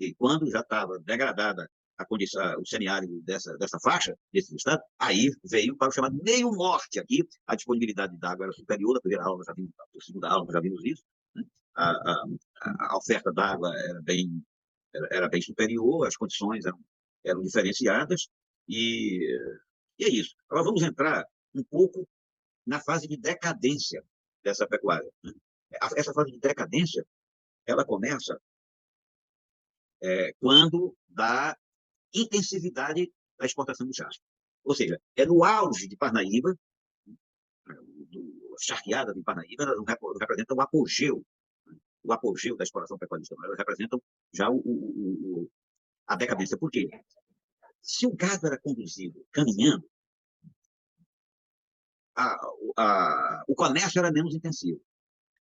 E quando já estava degradada a condição, o semiárido dessa faixa, desse estado, aí veio para o chamado meio norte aqui, a disponibilidade de água era superior, na primeira aula, na segunda aula já vimos isso, né? A oferta d'água era bem superior, as condições eram diferenciadas, e é isso. Agora vamos entrar um pouco na fase de decadência dessa pecuária, né? Essa fase de decadência, ela começa quando dá intensividade da exportação do charque. Ou seja, é no auge de Parnaíba, a charqueada de Parnaíba, representa o apogeu da exploração pecuarista. Elas representam já a decadência. Por quê? Se o gado era conduzido caminhando, o comércio era menos intensivo.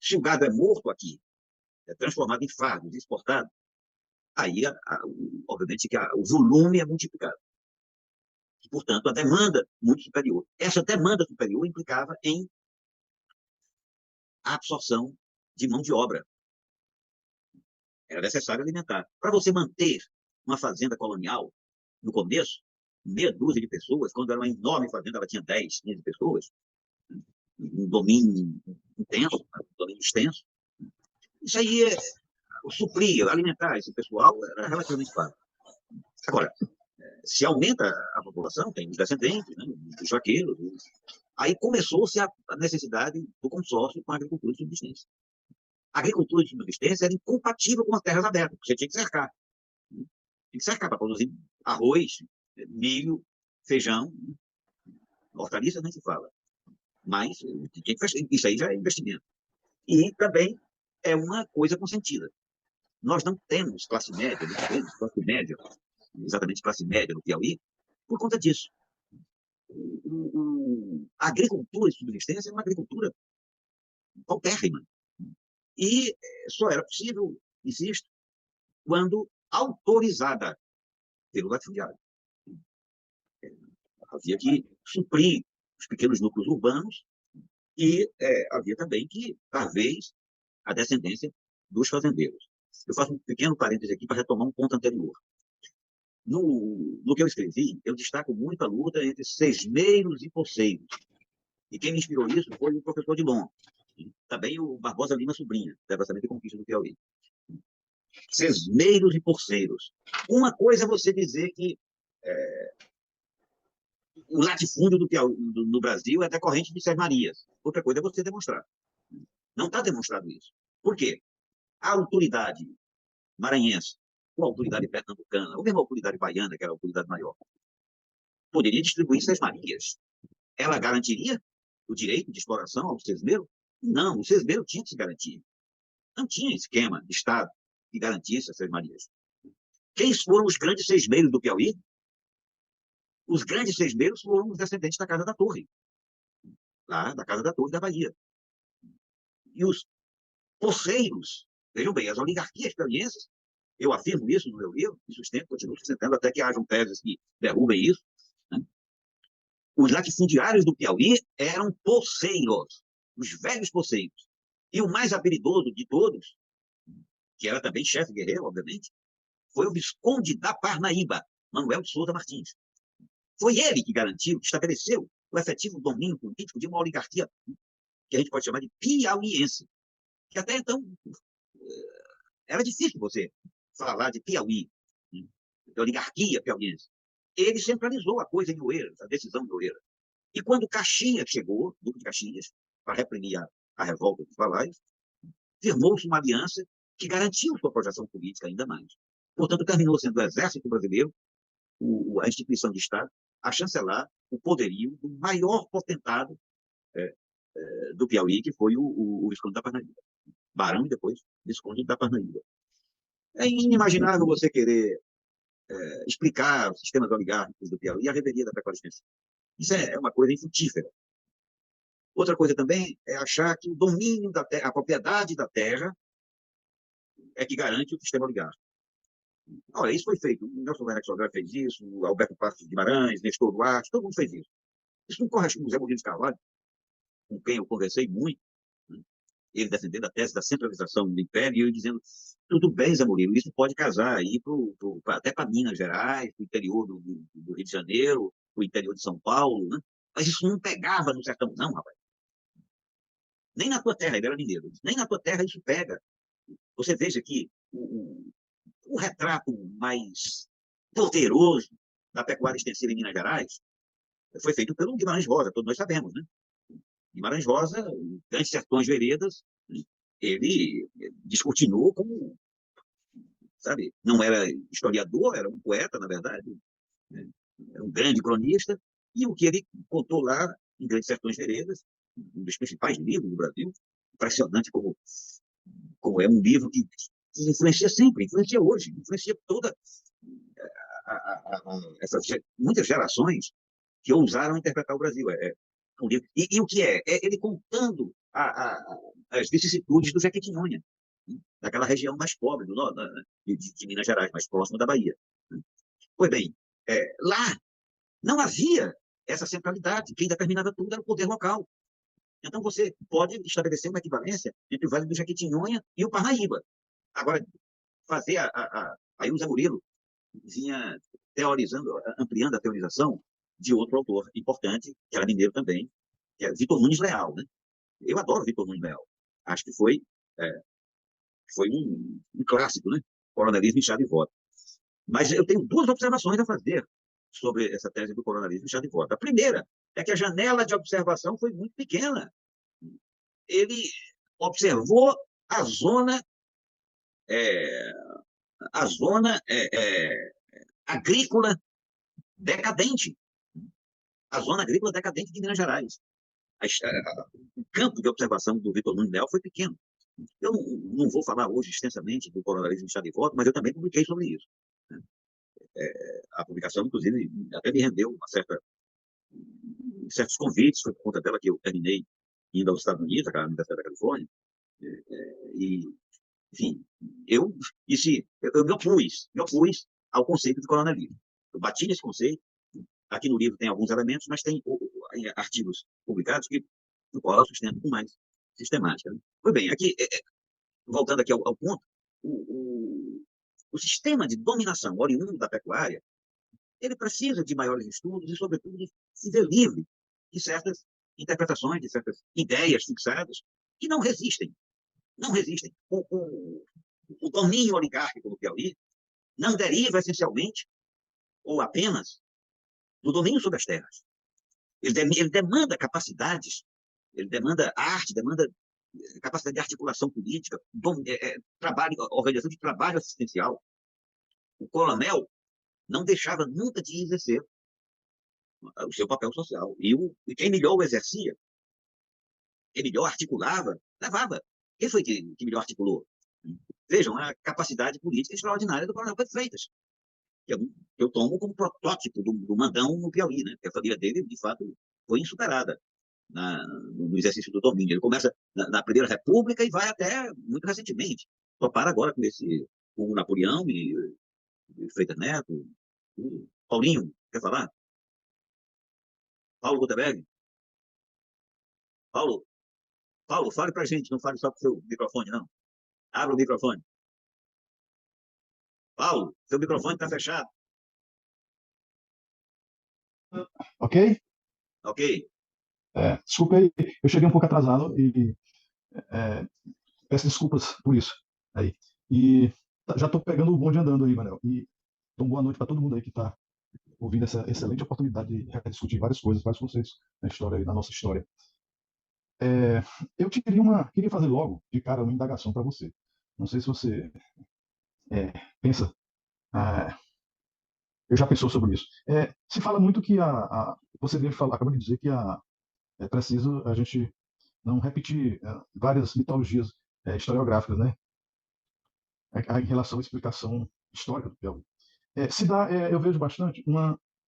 Se o gado é morto aqui, é transformado em fardos, exportado, aí, obviamente, que o volume é multiplicado. E, portanto, a demanda muito superior. Essa demanda superior implicava em a absorção de mão de obra. Era necessário alimentar. Para você manter uma fazenda colonial, no começo, meia dúzia de pessoas, quando era uma enorme fazenda, ela tinha 10, 15 pessoas, um domínio intenso, um domínio extenso. Isso aí suprir, alimentar esse pessoal era relativamente fácil. Agora, se aumenta a população, tem os descendentes, né, os vaqueiros, aí começou-se a necessidade do consórcio com a agricultura de subsistência. A agricultura de subsistência era incompatível com as terras abertas, porque você tinha que cercar. Tinha que cercar para produzir arroz, milho, feijão, hortaliça nem se fala. Mas isso aí já é investimento. E também é uma coisa consentida. Nós não temos classe média, não temos classe média, exatamente classe média no Piauí, por conta disso. A agricultura de subsistência é uma agricultura paupérrima. E só era possível, insisto, quando autorizada pelo latifundiário. Havia que suprir os pequenos núcleos urbanos e havia também que, talvez, a descendência dos fazendeiros. Eu faço um pequeno parêntese aqui para retomar um ponto anterior. No que eu escrevi, eu destaco muito a luta entre sesmeiros e poceiros. E quem me inspirou isso foi o professor Dilon, também o Barbosa Lima Sobrinha, Devastamento e Conquista do Piauí. Sesmeiros e porceiros. Uma coisa é você dizer que o latifúndio do Piauí, no Brasil é decorrente de sesmarias. Outra coisa é você demonstrar. Não está demonstrado isso. Por quê? A autoridade maranhense, ou a autoridade pernambucana, ou mesmo a autoridade baiana, que era a autoridade maior, poderia distribuir sesmarias. Ela garantiria o direito de exploração ao sesmeiro? Não, o sesmeiro tinha que se garantir. Não tinha esquema de Estado que garantisse as sesmarias. Quem foram os grandes sesmeiros do Piauí? Os grandes sesmeiros foram os descendentes da Casa da Torre, lá da Casa da Torre da Bahia. E os poceiros, vejam bem, as oligarquias piauienses, eu afirmo isso no meu livro, e sustento, continuo sustentando, até que hajam teses que derrubem isso, né? Os latifundiários do Piauí eram poceiros, os velhos poceiros. E o mais habilidoso de todos, que era também chefe guerreiro, obviamente, foi o Visconde da Parnaíba, Manuel de Souza Martins. Foi ele que garantiu, que estabeleceu o efetivo domínio político de uma oligarquia que a gente pode chamar de piauiense, que até então era difícil você falar de Piauí, de oligarquia piauiense. Ele centralizou a coisa em Oeiras, a decisão de Oeiras. E quando Caxias chegou, Duque de Caxias, para reprimir a revolta dos Valais, firmou-se uma aliança que garantiu sua projeção política ainda mais. Portanto, terminou sendo o Exército Brasileiro, a instituição de Estado, a chancelar o poderio do maior potentado do Piauí, que foi o Visconde da Parnaíba. Barão e depois Visconde da Parnaíba. É inimaginável você querer explicar os sistemas oligárquicos do Piauí e a revelia da pecuária extensiva. Isso é uma coisa infrutífera. Outra coisa também é achar que o domínio da terra, a propriedade da terra, é que garante o sistema oligárquico. Olha, isso foi feito. O Nelson Werneck Sodré fez isso, o Alberto Passos de Guimarães, Nestor Duarte, todo mundo fez isso. Isso não corresponde ao José Murilo de Carvalho, com quem eu conversei muito, né? Ele defendendo a tese da centralização do Império, e eu dizendo, tudo bem, Zé Murilo, isso pode casar aí até para Minas Gerais, para o interior do Rio de Janeiro, para o interior de São Paulo, né? Mas isso não pegava no sertão, não, rapaz. Nem na tua terra, ele era mineiro, nem na tua terra isso pega. Você veja que o retrato mais poderoso da pecuária extensiva em Minas Gerais foi feito pelo Guimarães Rosa, todos nós sabemos, né? Guimarães Rosa, Grandes Sertões Veredas, ele descortinou como, sabe, não era historiador, era um poeta, na verdade, né? Era um grande cronista, e o que ele contou lá em Grandes Sertões Veredas, um dos principais livros do Brasil, impressionante como é um livro que influencia sempre, influencia hoje, influencia toda muitas gerações que ousaram interpretar o Brasil. Um livro. E o que é? É ele contando as vicissitudes do Jequitinhonha, daquela região mais pobre de Minas Gerais, mais próxima da Bahia. Pois bem, lá não havia essa centralidade. Quem determinava tudo era o poder local. Então, você pode estabelecer uma equivalência entre o Vale do Jequitinhonha e o Parnaíba. Agora, fazer aí o Zé Murilo vinha teorizando, ampliando a teorização de outro autor importante, que era mineiro também, que é Vitor Nunes Leal, né? Eu adoro Vitor Nunes Leal. Acho que foi um clássico, né? Coronelismo em chá de voto. Mas eu tenho duas observações a fazer sobre essa tese do coronelismo em chá de voto. A primeira é que a janela de observação foi muito pequena. Ele observou a zona agrícola decadente, a zona agrícola decadente de Minas Gerais. O campo de observação do Vitor Nunes Leal foi pequeno. Eu não vou falar hoje extensamente do coronelismo em chá de voto, mas eu também publiquei sobre isso. A publicação, inclusive, até me rendeu certos convites, foi por conta dela que eu terminei indo aos Estados Unidos, à Universidade da Califórnia, e, enfim, eu me opus ao conceito de coronelismo. Eu bati nesse conceito. Aqui no livro tem alguns elementos, mas tem artigos publicados no qual eu sustento com mais sistemática. Pois bem, aqui, voltando aqui ao ponto, o sistema de dominação oriundo da pecuária, ele precisa de maiores estudos e, sobretudo, de se ver livre de certas interpretações, de certas ideias fixadas que não resistem. Não resistem. O domínio oligárquico do Piauí não deriva essencialmente ou apenas do domínio sobre as terras. Ele demanda capacidades, ele demanda arte, demanda capacidade de articulação política, organização de trabalho assistencial. O coronel não deixava nunca de exercer o seu papel social. E quem melhor o exercia, quem melhor articulava, levava. Quem foi que melhor articulou? Vejam, a capacidade política extraordinária do coronel Pedro Freitas, que eu tomo como protótipo do mandão no Piauí, né? Porque a família dele, de fato, foi insuperada no exercício do domínio. Ele começa na Primeira República e vai até muito recentemente. Só para agora com o Napoleão e Freitas Neto. Paulinho, quer falar? Paulo Gutenberg? Paulo, fale para a gente, não fale só com o seu microfone, não. Abra o microfone. Paulo, seu microfone está fechado. Ok? Ok. Desculpe aí, eu cheguei um pouco atrasado e peço desculpas por isso. Aí. E já estou pegando o bonde andando aí, Manel. E então, boa noite para todo mundo aí que está ouvindo essa excelente oportunidade de discutir várias coisas, vários conceitos na nossa história. Eu queria fazer logo, de cara, uma indagação para você. Não sei se você pensa Ah, eu já pensou sobre isso. Se fala muito que você acabou de dizer que é preciso a gente não repetir várias mitologias historiográficas, né? Em relação à explicação histórica do Piauí. Eu vejo bastante,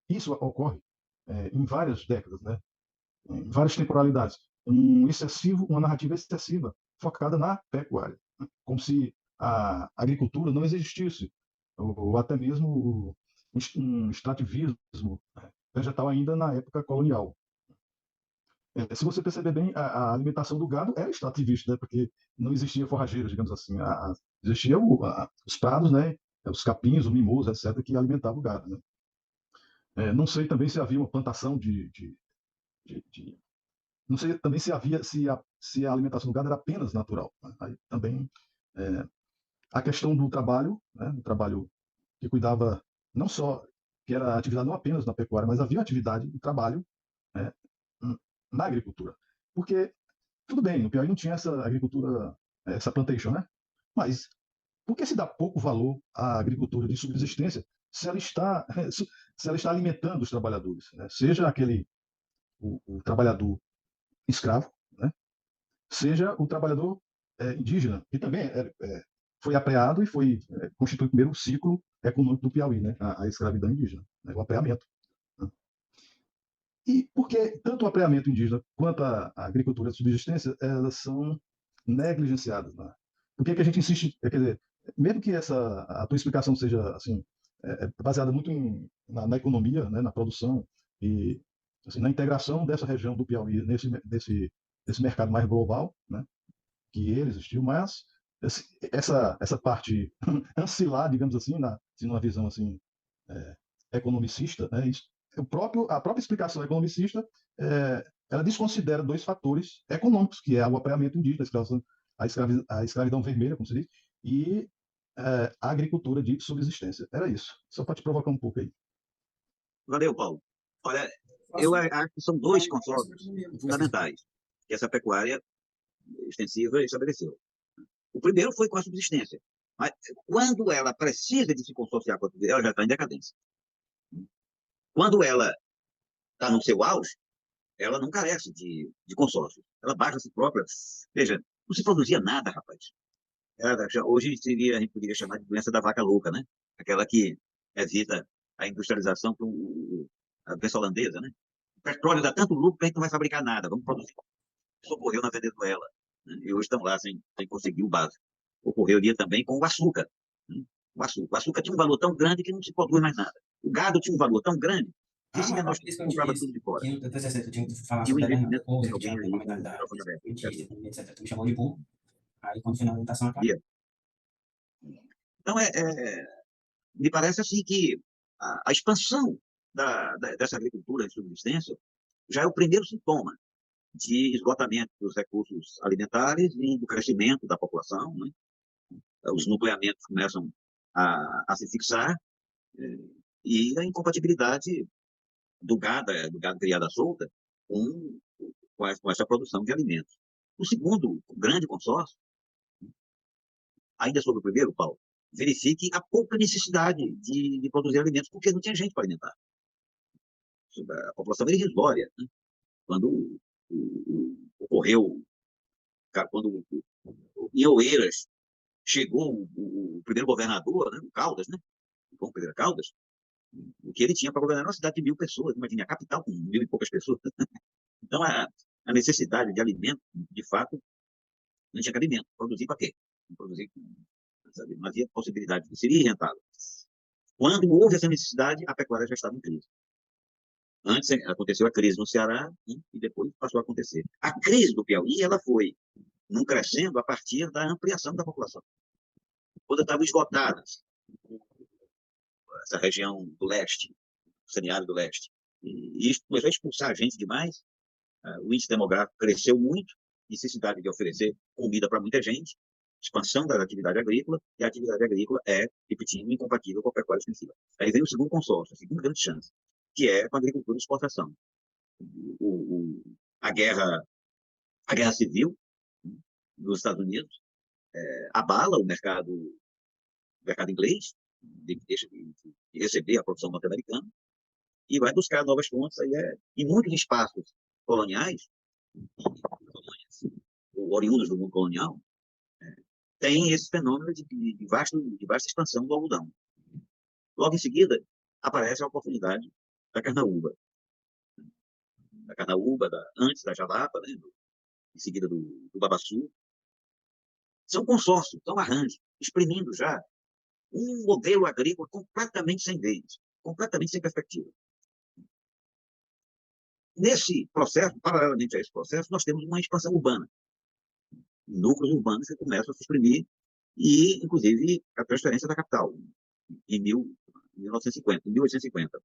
isso ocorre em várias décadas, né? Em várias temporalidades. Uma narrativa excessiva focada na pecuária, né? Como se a agricultura não existisse, ou até mesmo um extrativismo, né, vegetal ainda na época colonial. Se você perceber bem, a alimentação do gado era extrativista, né? Porque não existia forrageiro, digamos assim. Existia os prados, né? Os capins, o mimoso, etc., que alimentavam o gado, né? Não sei também se havia uma plantação de não sei também se a alimentação do gado era apenas natural, né? Aí também é, a questão do trabalho, né? O trabalho que cuidava não só que era atividade não apenas na pecuária, mas havia atividade e trabalho, né, na agricultura. Porque tudo bem, no Piauí não tinha essa agricultura, essa plantation, né? Mas por que se dá pouco valor à agricultura de subsistência se ela está, se ela está alimentando os trabalhadores, né? Seja o trabalhador escravo, né? Seja o trabalhador indígena, que também foi apreado e constitui o primeiro ciclo econômico do Piauí, né? A escravidão indígena, né? O apreamento. Né? E porque tanto o apreamento indígena quanto a agricultura de subsistência, elas são negligenciadas. Né? Por que a gente insiste, quer dizer, mesmo que a tua explicação seja assim, baseada muito na economia, né, na produção e assim, na integração dessa região do Piauí nesse mercado mais global, né, que ele existiu, mas essa parte ancilar, digamos assim, numa visão assim, é, economicista, né, a própria explicação economicista, ela desconsidera dois fatores econômicos, que é o apreamento indígena, a escravidão vermelha, como se diz, e a agricultura de subsistência. Era isso. Só para te provocar um pouco aí. Valeu, Paulo. Olha, eu acho que são dois consórcios fundamentais que essa pecuária extensiva estabeleceu. O primeiro foi com a subsistência. Mas quando ela precisa de se consorciar com a subsistência, ela já está em decadência. Quando ela está no seu auge, ela não carece de consórcio. Ela baixa a si própria. Veja, não se produzia nada, rapaz. Hoje a gente poderia chamar de doença da vaca louca, né? Aquela que evita a industrialização com a doença holandesa, né? O petróleo dá tanto lucro que a gente não vai fabricar nada, vamos produzir. Isso ocorreu na Venezuela, né? E hoje estão lá sem conseguir o básico. Ocorreria também com o açúcar. Né? O açúcar tinha um valor tão grande que não se produz mais nada. O gado tinha um valor tão grande que se nós comprava tudo de fora. Que eu tinha que falar E o sobre investimento, coisa, que alguém tinha aí com o comentário microfone aberto. etc. Tu me chamou de burro. Aí, quando final a alimentação acaba. Então, me parece assim que a expansão dessa agricultura de subsistência já é o primeiro sintoma de esgotamento dos recursos alimentares e do crescimento da população, né? Os nucleamentos começam a se fixar e a incompatibilidade do gado criado à solta com essa produção de alimentos. O segundo grande consórcio, ainda sobre o primeiro, Paulo, verifique a pouca necessidade de produzir alimentos, porque não tinha gente para alimentar. A população era irrisória. Né? Quando ocorreu, quando em Oeiras chegou o primeiro governador, né, o Caldas, né, o João Pedro Caldas, o que ele tinha para governar uma cidade de 1.000 pessoas, imagine, a capital com 1.000 e poucas pessoas. Então, a necessidade de alimento, de fato, não tinha cabimento. Produzir para quê? Produzir, sabe? Não havia possibilidade, de seria rentável. Quando houve essa necessidade, a pecuária já estava em crise. Antes aconteceu a crise no Ceará e depois passou a acontecer. A crise do Piauí ela foi não crescendo a partir da ampliação da população. Quando estavam esgotadas essa região do leste, o semiárido do leste, e isso começou a expulsar gente demais, o índice demográfico cresceu muito, necessidade de oferecer comida para muita gente, expansão da atividade agrícola, e a atividade agrícola repetindo, incompatível com a pecuária extensiva. Aí vem o segundo consórcio, a segunda grande chance, que é com a agricultura de exportação. A guerra civil nos Estados Unidos abala o mercado inglês, deixa de receber a produção norte-americana e vai buscar novas fontes. Aí em muitos espaços coloniais, colônias oriundos do mundo colonial, tem esse fenômeno de vasta expansão do algodão. Logo em seguida, aparece a oportunidade da carnaúba. Antes da jalapa, né, em seguida do babaçu. São consórcios, são arranjos, exprimindo já um modelo agrícola completamente sem vez, completamente sem perspectiva. Nesse processo, paralelamente a esse processo, nós temos uma expansão urbana. Núcleos urbanos que começam a se exprimir e, inclusive, a transferência da capital, em 1850.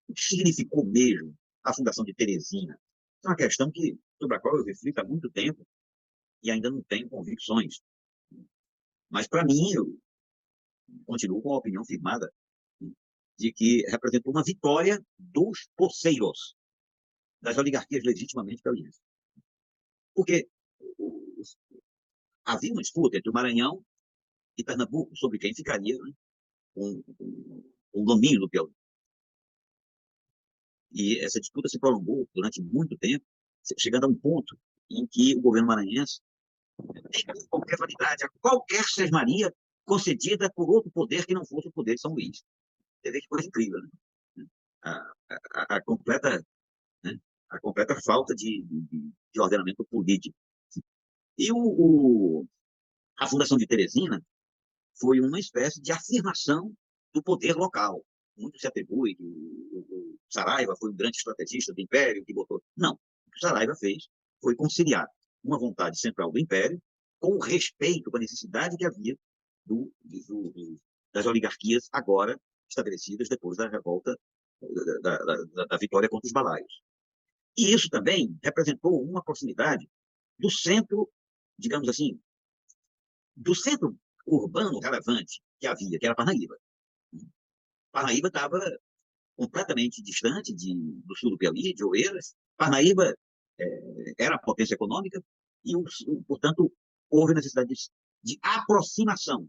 O que significou mesmo a fundação de Teresina? É uma questão sobre a qual eu reflito há muito tempo e ainda não tenho convicções. Mas, para mim, eu continuo com a opinião firmada de que representou uma vitória dos poceiros, das oligarquias legitimamente piauienses. Porque havia uma disputa entre o Maranhão e Pernambuco sobre quem ficaria, né, com o domínio do Piauí. E essa disputa se prolongou durante muito tempo, chegando a um ponto em que o governo maranhense negou qualquer validade a qualquer sesmaria concedida por outro poder que não fosse o poder de São Luís. Você vê que coisa incrível, né? A completa, né? A completa falta de ordenamento político. E a Fundação de Teresina foi uma espécie de afirmação do poder local. Muito se atribui que o Saraiva foi um grande estrategista do Império que botou. Não. O que o Saraiva fez foi conciliar uma vontade central do Império com o respeito, com a necessidade que havia das oligarquias agora estabelecidas depois da revolta, da vitória contra os balaios. E isso também representou uma proximidade do centro, digamos assim, do centro urbano relevante que havia, que era Parnaíba. Parnaíba estava completamente distante do sul do Piauí, de Oeiras. Parnaíba era a potência econômica e, portanto, houve necessidade de aproximação.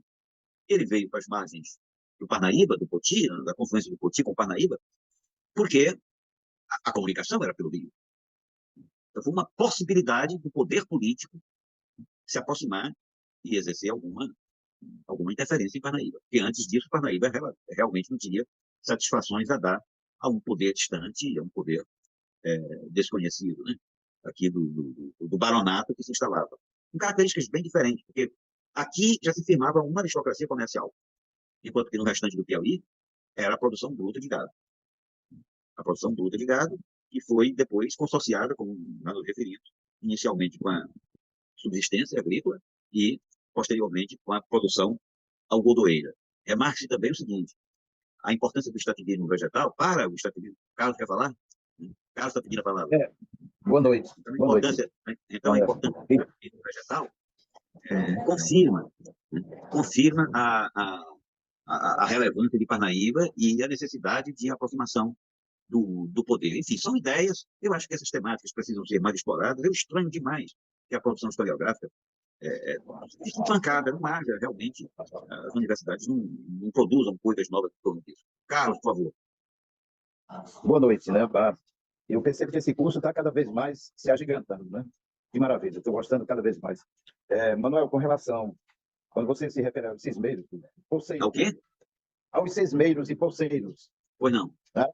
Ele veio para as margens do Parnaíba, do Poti, da confluência do Poti com Parnaíba, porque a comunicação era pelo rio. Então, foi uma possibilidade do poder político se aproximar e exercer alguma interferência em Parnaíba. Porque antes disso, Parnaíba realmente não tinha satisfações a dar a um poder distante, a um poder desconhecido, né? Aqui do baronato que se instalava. Com características bem diferentes, porque aqui já se firmava uma aristocracia comercial, enquanto que no restante do Piauí era a produção bruta de gado. A produção bruta de gado, que foi depois consorciada, como nós referimos, inicialmente com a subsistência agrícola e, posteriormente, com a produção algodoeira. Remarque-se também o seguinte: a importância do extrativismo vegetal para o extrativismo. Carlos quer falar? Carlos está pedindo a palavra. Boa noite. Então, a importância do extrativismo vegetal confirma a relevância de Parnaíba e a necessidade de aproximação do poder. Enfim, são ideias. Eu acho que essas temáticas precisam ser mais exploradas. Eu estranho demais que a produção historiográfica fique estancada, não haja realmente, as universidades não produzam coisas novas em torno disso. Carlos, por favor. Boa noite, né? Eu percebo que esse curso está cada vez mais se agigantando, né? Que maravilha, estou gostando cada vez mais. Manuel, com relação, quando você se refere aos cismeiros, pulseiros, Ao quê? aos cismeiros e pulseiros, Pois não. né?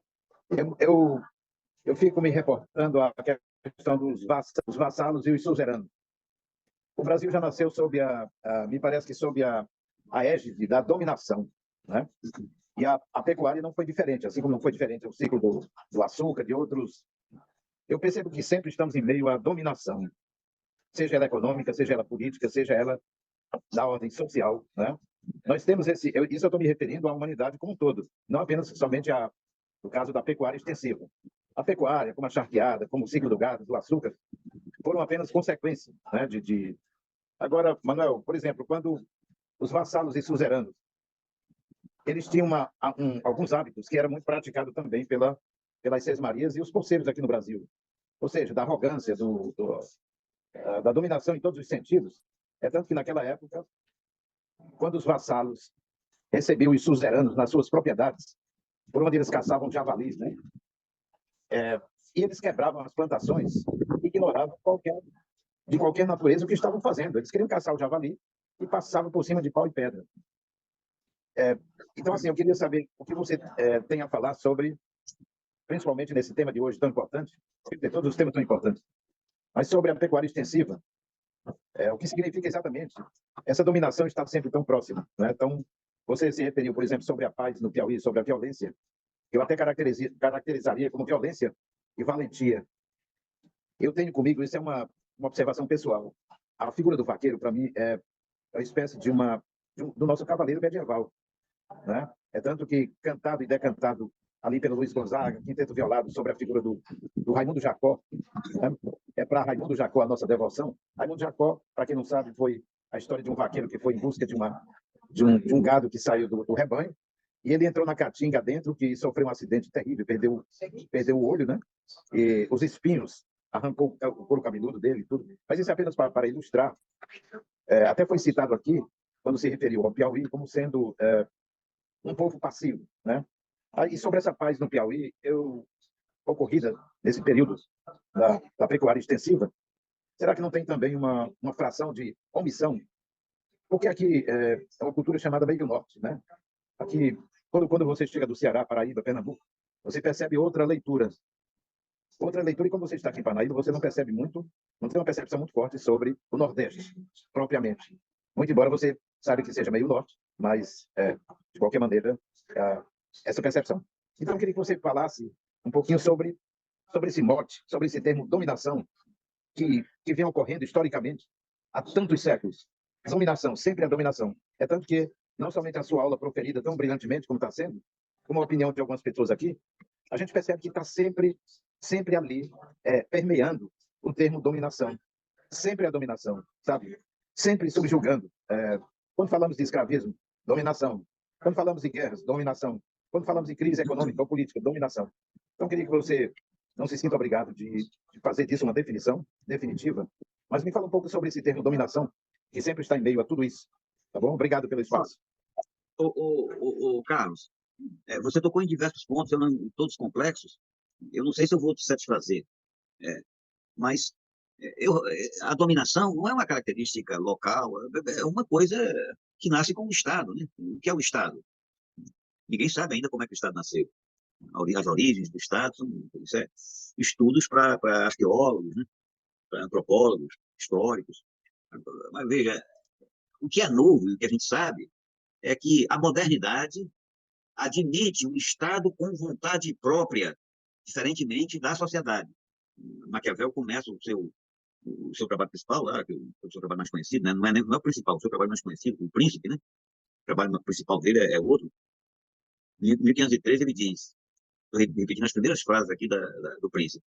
Eu fico me reportando à questão dos vassalos e os suzeranos. O Brasil já nasceu me parece que sob a égide da dominação, né? E a pecuária não foi diferente, assim como não foi diferente o ciclo do açúcar, de outros. Eu percebo que sempre estamos em meio à dominação, seja ela econômica, seja ela política, seja ela da ordem social, né? Nós temos isso eu estou me referindo à humanidade como um todo, não apenas somente no caso da pecuária extensiva. A pecuária, como a charqueada, como o ciclo do gado, do açúcar, foram apenas consequências, né, Agora, Manuel, por exemplo, quando os vassalos e suzeranos, eles tinham alguns hábitos que eram muito praticados também pelas sesmarias e os poceiros aqui no Brasil. Ou seja, da arrogância, da dominação em todos os sentidos. É tanto que naquela época, quando os vassalos recebeu os suzeranos nas suas propriedades, por onde eles caçavam javalis, né? E eles quebravam as plantações, ignoravam de qualquer natureza o que estavam fazendo. Eles queriam caçar o javali e passavam por cima de pau e pedra. Então, assim, eu queria saber o que você tem a falar sobre, principalmente nesse tema de hoje tão importante, todos os temas tão importantes, mas sobre a pecuária extensiva, o que significa exatamente essa dominação estar sempre tão próxima, né? Então, você se referiu, por exemplo, sobre a paz no Piauí, sobre a violência. Eu até caracterizaria como violência e valentia. Eu tenho comigo, isso é uma observação pessoal. A figura do vaqueiro, para mim, é uma espécie do nosso cavaleiro medieval, né? É tanto que, cantado e decantado ali pelo Luiz Gonzaga, Quinteto Violado, sobre a figura do Raimundo Jacó, né? É para Raimundo Jacó a nossa devoção. Raimundo Jacó, para quem não sabe, foi a história de um vaqueiro que foi em busca de um gado que saiu do rebanho, e ele entrou na caatinga dentro, que sofreu um acidente terrível, perdeu o olho, né? E os espinhos, arrancou o couro cabeludo dele e tudo. Mas isso é apenas para ilustrar. Até foi citado aqui, quando se referiu ao Piauí, como sendo um povo passivo, né? E sobre essa paz no Piauí, ocorrida nesse período da pecuária extensiva, será que não tem também uma fração de omissão? Porque aqui é uma cultura chamada meio norte, né? Aqui, quando você chega do Ceará, Paraíba, Pernambuco, você percebe outra leitura. Outra leitura, e quando você está aqui em Paraíba, você não percebe muito, não tem uma percepção muito forte sobre o Nordeste, propriamente. Muito embora você saiba que seja meio norte, mas, de qualquer maneira, essa percepção. Então, eu queria que você falasse um pouquinho sobre esse mote, sobre esse termo dominação, que vem ocorrendo historicamente há tantos séculos. Dominação, sempre a dominação. É tanto que, não somente a sua aula proferida tão brilhantemente como está sendo, como a opinião de algumas pessoas aqui, a gente percebe que está sempre ali, permeando o termo dominação. Sempre a dominação, sabe? Sempre subjugando. Quando falamos de escravismo, dominação. Quando falamos de guerras, dominação. Quando falamos de crise econômica ou política, dominação. Então, queria que você não se sinta obrigado de fazer disso uma definição definitiva, mas me fala um pouco sobre esse termo dominação, que sempre está em meio a tudo isso. Tá bom? Obrigado pelo espaço. Carlos, você tocou em diversos pontos, todos complexos. Eu não sei se eu vou te satisfazer, mas a dominação não é uma característica local, é uma coisa que nasce com o Estado, né? O que é o Estado? Ninguém sabe ainda como é que o Estado nasceu. As origens do Estado são estudos para arqueólogos, né? Para antropólogos, históricos. Mas veja, o que é novo e o que a gente sabe é que a modernidade admite um Estado com vontade própria, diferentemente da sociedade. Maquiavel começa o seu trabalho principal, que é o seu trabalho mais conhecido, né? Não é o principal, o seu trabalho mais conhecido, o Príncipe, né? O trabalho principal dele é outro. Em 1513 ele diz, estou repetindo as primeiras frases aqui do Príncipe: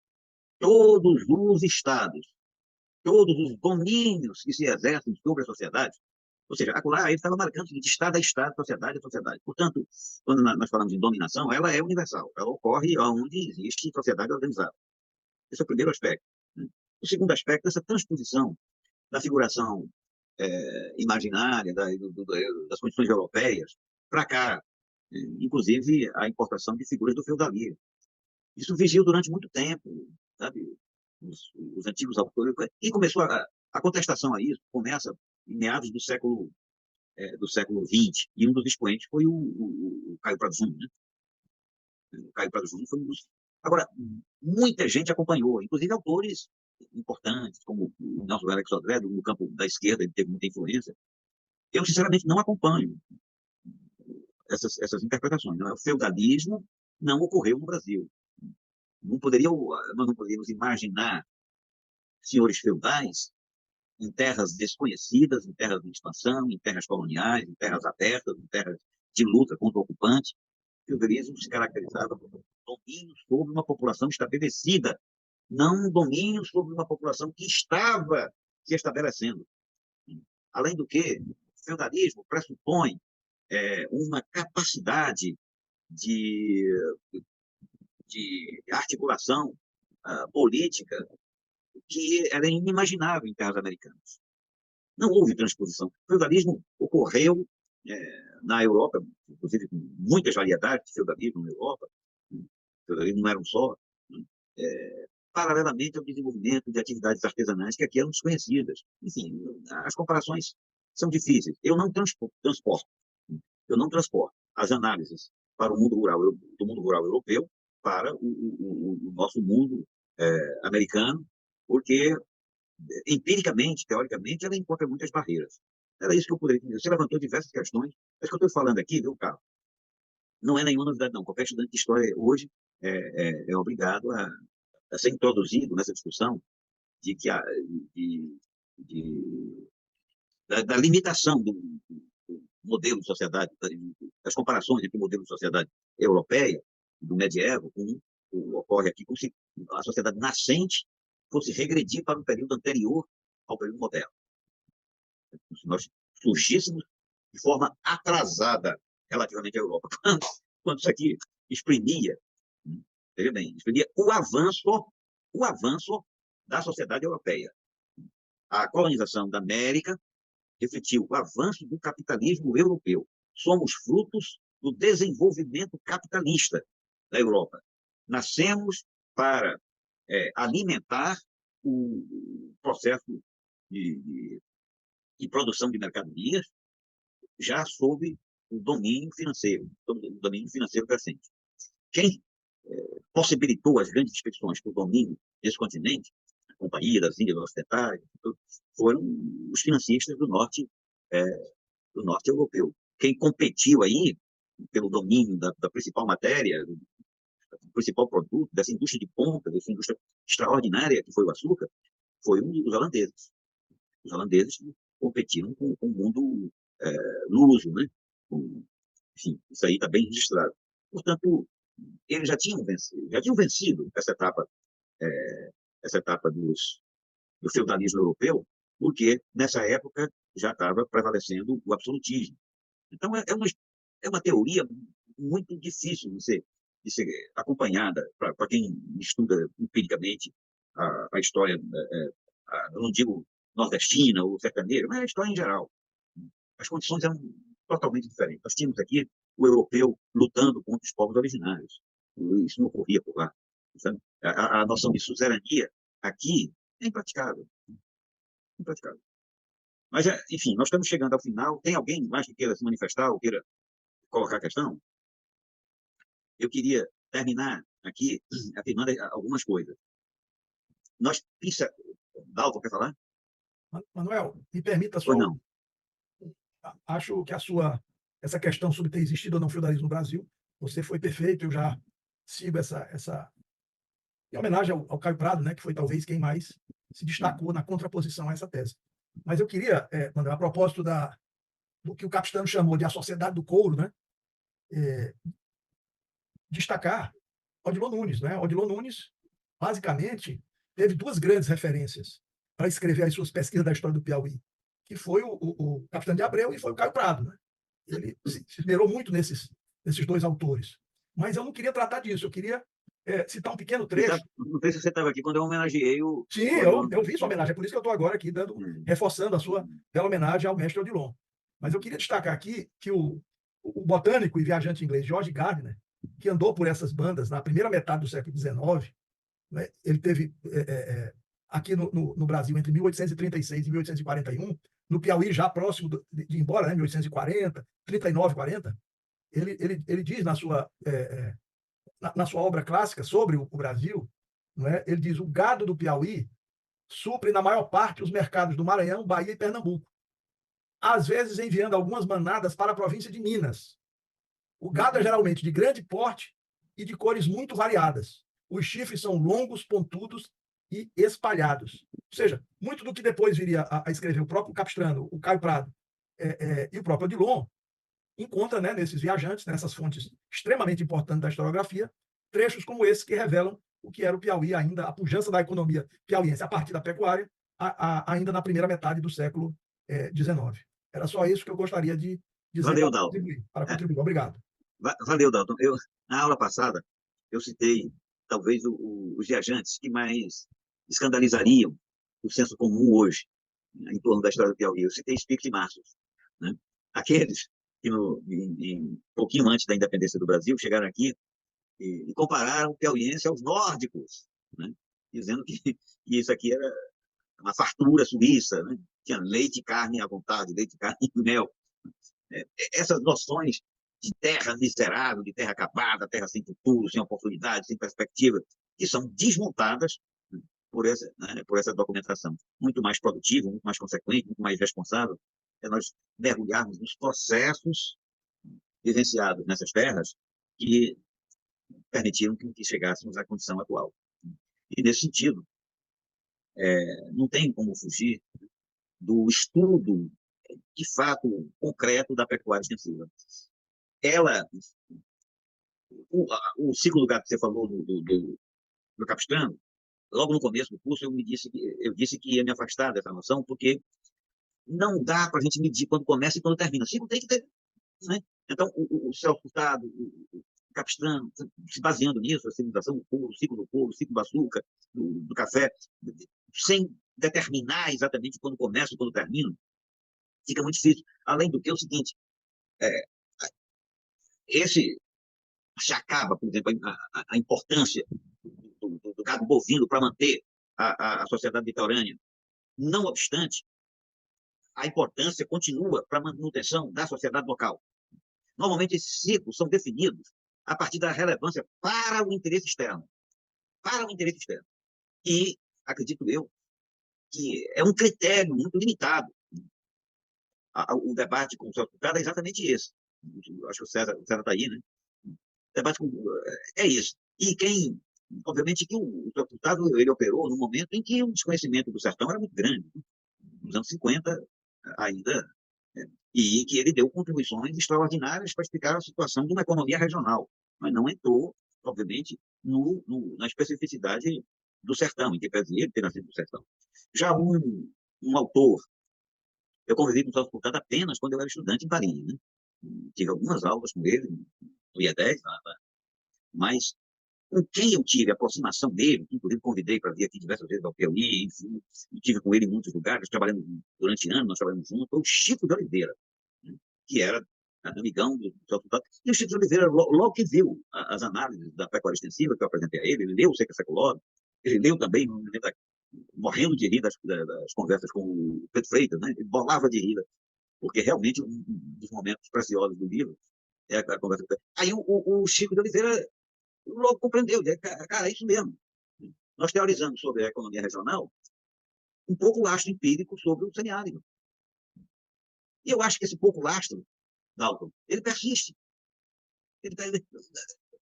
todos os estados, todos os domínios que se exercem sobre a sociedade, ou seja, acolá ele estava marcando o seguinte: Estado é Estado, sociedade é sociedade. Portanto, quando nós falamos em dominação, ela é universal, ela ocorre onde existe sociedade organizada. Esse é o primeiro aspecto. O segundo aspecto é essa transposição da figuração imaginária das condições europeias para cá, inclusive a importação de figuras do feudalismo. Isso vigiu durante muito tempo, sabe? Os antigos autores, e começou a contestação a isso, começa em meados do século XX, e um dos expoentes foi o Caio Prado Júnior, né? O Caio Prado Júnior foi um dos... Agora, muita gente acompanhou, inclusive autores importantes, como o Nelson Alex Sodré, no campo da esquerda, ele teve muita influência. Eu, sinceramente, não acompanho essas interpretações. Não? O feudalismo não ocorreu no Brasil. Nós não poderíamos imaginar senhores feudais em terras desconhecidas, em terras de expansão, em terras coloniais, em terras abertas, em terras de luta contra o ocupante. O feudalismo se caracterizava por domínio sobre uma população estabelecida, não um domínio sobre uma população que estava se estabelecendo. Além do que, o feudalismo pressupõe uma capacidade de articulação política que era inimaginável em terras americanas. Não houve transposição. O feudalismo ocorreu na Europa, inclusive com muitas variedades de feudalismo na Europa, o feudalismo não era um só, paralelamente ao desenvolvimento de atividades artesanais que aqui eram desconhecidas. Enfim, as comparações são difíceis. Eu não transporto as análises para o mundo rural, do mundo rural europeu para o nosso mundo americano, porque empiricamente, teoricamente, ela encontra muitas barreiras. Era isso que eu poderia dizer. Você levantou diversas questões, mas que eu estou falando aqui, viu, Carlos? Não é nenhuma novidade, não. Qualquer estudante de história hoje é obrigado a ser introduzido nessa discussão de que da limitação do modelo de sociedade, das comparações entre o modelo de sociedade europeia, do medievo, com ocorre aqui, como se a sociedade nascente fosse regredir para um período anterior ao período moderno. Se nós surgíssemos de forma atrasada relativamente à Europa, quando isso aqui exprimia, veja bem, exprimia o avanço da sociedade europeia. A colonização da América refletiu o avanço do capitalismo europeu. Somos frutos do desenvolvimento capitalista da Europa. Nascemos para alimentar o processo de produção de mercadorias já sob o domínio financeiro crescente. Quem possibilitou as grandes expedições para o domínio desse continente, a Companhia das Índias Ocidentais, foram os financistas do norte europeu. Quem competiu aí pelo domínio da principal matéria, do principal produto, dessa indústria de ponta, dessa indústria extraordinária que foi o açúcar, foram os holandeses. Os holandeses competiram com o mundo luso, né? Enfim, isso aí está bem registrado. Portanto, eles já tinham vencido essa etapa do feudalismo europeu, porque nessa época já estava prevalecendo o absolutismo. Então, é uma teoria muito difícil de ser acompanhada para quem estuda empiricamente a história, eu não digo nordestina ou sertaneja, mas a história em geral. As condições eram totalmente diferentes. Nós tínhamos aqui o europeu lutando contra os povos originários. Isso não ocorria por lá. A noção de suzerania aqui é impraticável. Impraticável. Mas, enfim, nós estamos chegando ao final. Tem alguém mais que queira se manifestar ou queira colocar a questão? Eu queria terminar aqui afirmando algumas coisas. Dalton, quer falar? Manuel, me permita só. Não. Acho que essa questão sobre ter existido ou não feudalismo no Brasil, você foi perfeito, eu já sigo essa em homenagem ao Caio Prado, né, que foi talvez quem mais se destacou na contraposição a essa tese. Mas eu queria, Manuel, a propósito do que o Capistrano chamou de a sociedade do couro, né, destacar Odilon Nunes. Né? Odilon Nunes, basicamente, teve duas grandes referências para escrever as suas pesquisas da história do Piauí, que foi o Capistrano de Abreu e foi o Caio Prado. Né? Ele se esmerou muito nesses dois autores. Mas eu não queria tratar disso, eu queria citar um pequeno trecho. Não sei se você estava aqui quando eu homenageei o... Sim, eu vi sua homenagem, é por isso que eu estou agora aqui reforçando a sua bela homenagem ao mestre Odilon. Mas eu queria destacar aqui que o botânico e viajante inglês George Gardner, que andou por essas bandas na primeira metade do século XIX, né, ele teve aqui no Brasil entre 1836 e 1841, no Piauí já próximo de ir embora, né, 1840, 39, 40, ele diz na sua obra clássica sobre o Brasil, não é? Ele diz: o gado do Piauí supre na maior parte os mercados do Maranhão, Bahia e Pernambuco, às vezes enviando algumas manadas para a província de Minas. O gado é geralmente de grande porte e de cores muito variadas. Os chifres são longos, pontudos e espalhados. Ou seja, muito do que depois viria a escrever o próprio Capistrano, o Caio Prado e o próprio Odilon, encontra, né, nesses viajantes, nessas fontes extremamente importantes da historiografia, trechos como esse que revelam o que era o Piauí ainda, a pujança da economia piauiense a partir da pecuária, ainda na primeira metade do século XIX. Era só isso que eu gostaria de dizer. Valeu, Dalton. Para contribuir. Obrigado. Valeu, Dalton. Na aula passada, eu citei talvez os viajantes que mais escandalizariam o senso comum hoje, né, em torno da história do Piauí. Eu citei Spix e Marços, né? Aqueles que em pouquinho antes da independência do Brasil, chegaram aqui e compararam o piauiense aos nórdicos, né? Dizendo que isso aqui era uma fartura suíça, né? Tinha leite e carne à vontade, leite, carne e mel. Essas noções de terra miserável, de terra acabada, terra sem futuro, sem oportunidade, sem perspectiva, que são desmontadas por essa documentação. Muito mais produtiva, muito mais consequente, muito mais responsável, é nós mergulharmos nos processos vivenciados nessas terras que permitiram que chegássemos à condição atual. E, nesse sentido, não tem como fugir do estudo, de fato, concreto da pecuária extensiva. O ciclo do gado que você falou do Capistrano, logo no começo do curso, eu disse que ia me afastar dessa noção, porque não dá para a gente medir quando começa e quando termina. O ciclo tem que ter, né? Então, o Celso Furtado, o Capistrano, se baseando nisso, a civilização do couro, o ciclo do couro, o ciclo do açúcar, do café, sem determinar exatamente quando começa e quando termina, fica muito difícil. Além do que, é o seguinte, se acaba, por exemplo, a importância do gado bovino para manter a sociedade litorânea. Não obstante, a importância continua para a manutenção da sociedade local. Normalmente, esses ciclos são definidos a partir da relevância para o interesse externo. Para o interesse externo. E, acredito eu, que é um critério muito limitado. O debate com o Celso Furtado é exatamente esse. Acho que o César está aí, né? O debate é isso. E obviamente que o Celso Furtado ele operou num momento em que o desconhecimento do sertão era muito grande. Nos anos 50 ainda, e que ele deu contribuições extraordinárias para explicar a situação de uma economia regional, mas não entrou, obviamente, na especificidade do sertão, em que ele ter nascido do sertão. Já um autor, eu convivi com o Celso Furtado apenas quando eu era estudante em Paris, né? Tive algumas aulas com ele, no IE10, mas com quem eu tive aproximação dele, inclusive convidei para vir aqui diversas vezes ao Piauí, enfim, e tive com ele em muitos lugares, trabalhando durante anos, nós trabalhamos juntos, foi o Chico de Oliveira, né, que era amigão do Celso Furtado. E o Chico de Oliveira, logo que viu as análises da pecuária extensiva que eu apresentei a ele leu o Seca Seculorum, ele leu também, morrendo de rir das conversas com o Pedro Freitas, né? Ele bolava de rir, porque realmente um dos momentos preciosos do livro é a conversa. Aí o Chico de Oliveira logo compreendeu, cara, é isso mesmo. Nós teorizamos sobre a economia regional um pouco lastro empírico sobre o semiárido. E eu acho que esse pouco lastro, Dalton, ele persiste.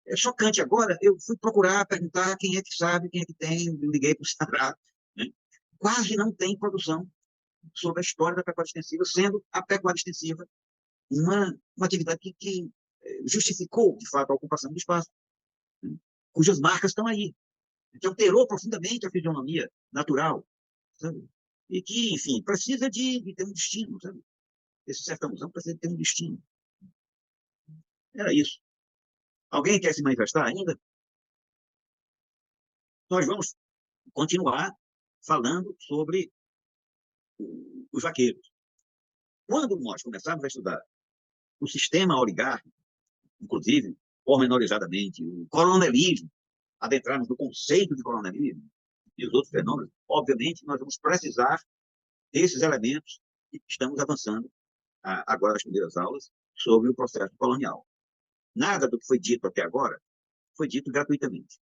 É chocante. Agora, eu fui procurar, perguntar quem é que sabe, quem é que tem, eu liguei para o Ceará, né? Quase não tem produção sobre a história da pecuária extensiva, sendo a pecuária extensiva uma atividade que justificou, de fato, a ocupação do espaço, né? Cujas marcas estão aí, que alterou profundamente a fisionomia natural, sabe? E que, enfim, precisa de ter um destino, sabe? Esse sertãozão precisa ter um destino. Era isso. Alguém quer se manifestar ainda? Nós vamos continuar falando sobre os vaqueiros. Quando nós começarmos a estudar o sistema oligárquico, inclusive, pormenorizadamente, o coronelismo, adentrarmos no conceito de coronelismo e os outros fenômenos, obviamente, nós vamos precisar desses elementos que estamos avançando agora nas primeiras aulas sobre o processo colonial. Nada do que foi dito até agora foi dito gratuitamente.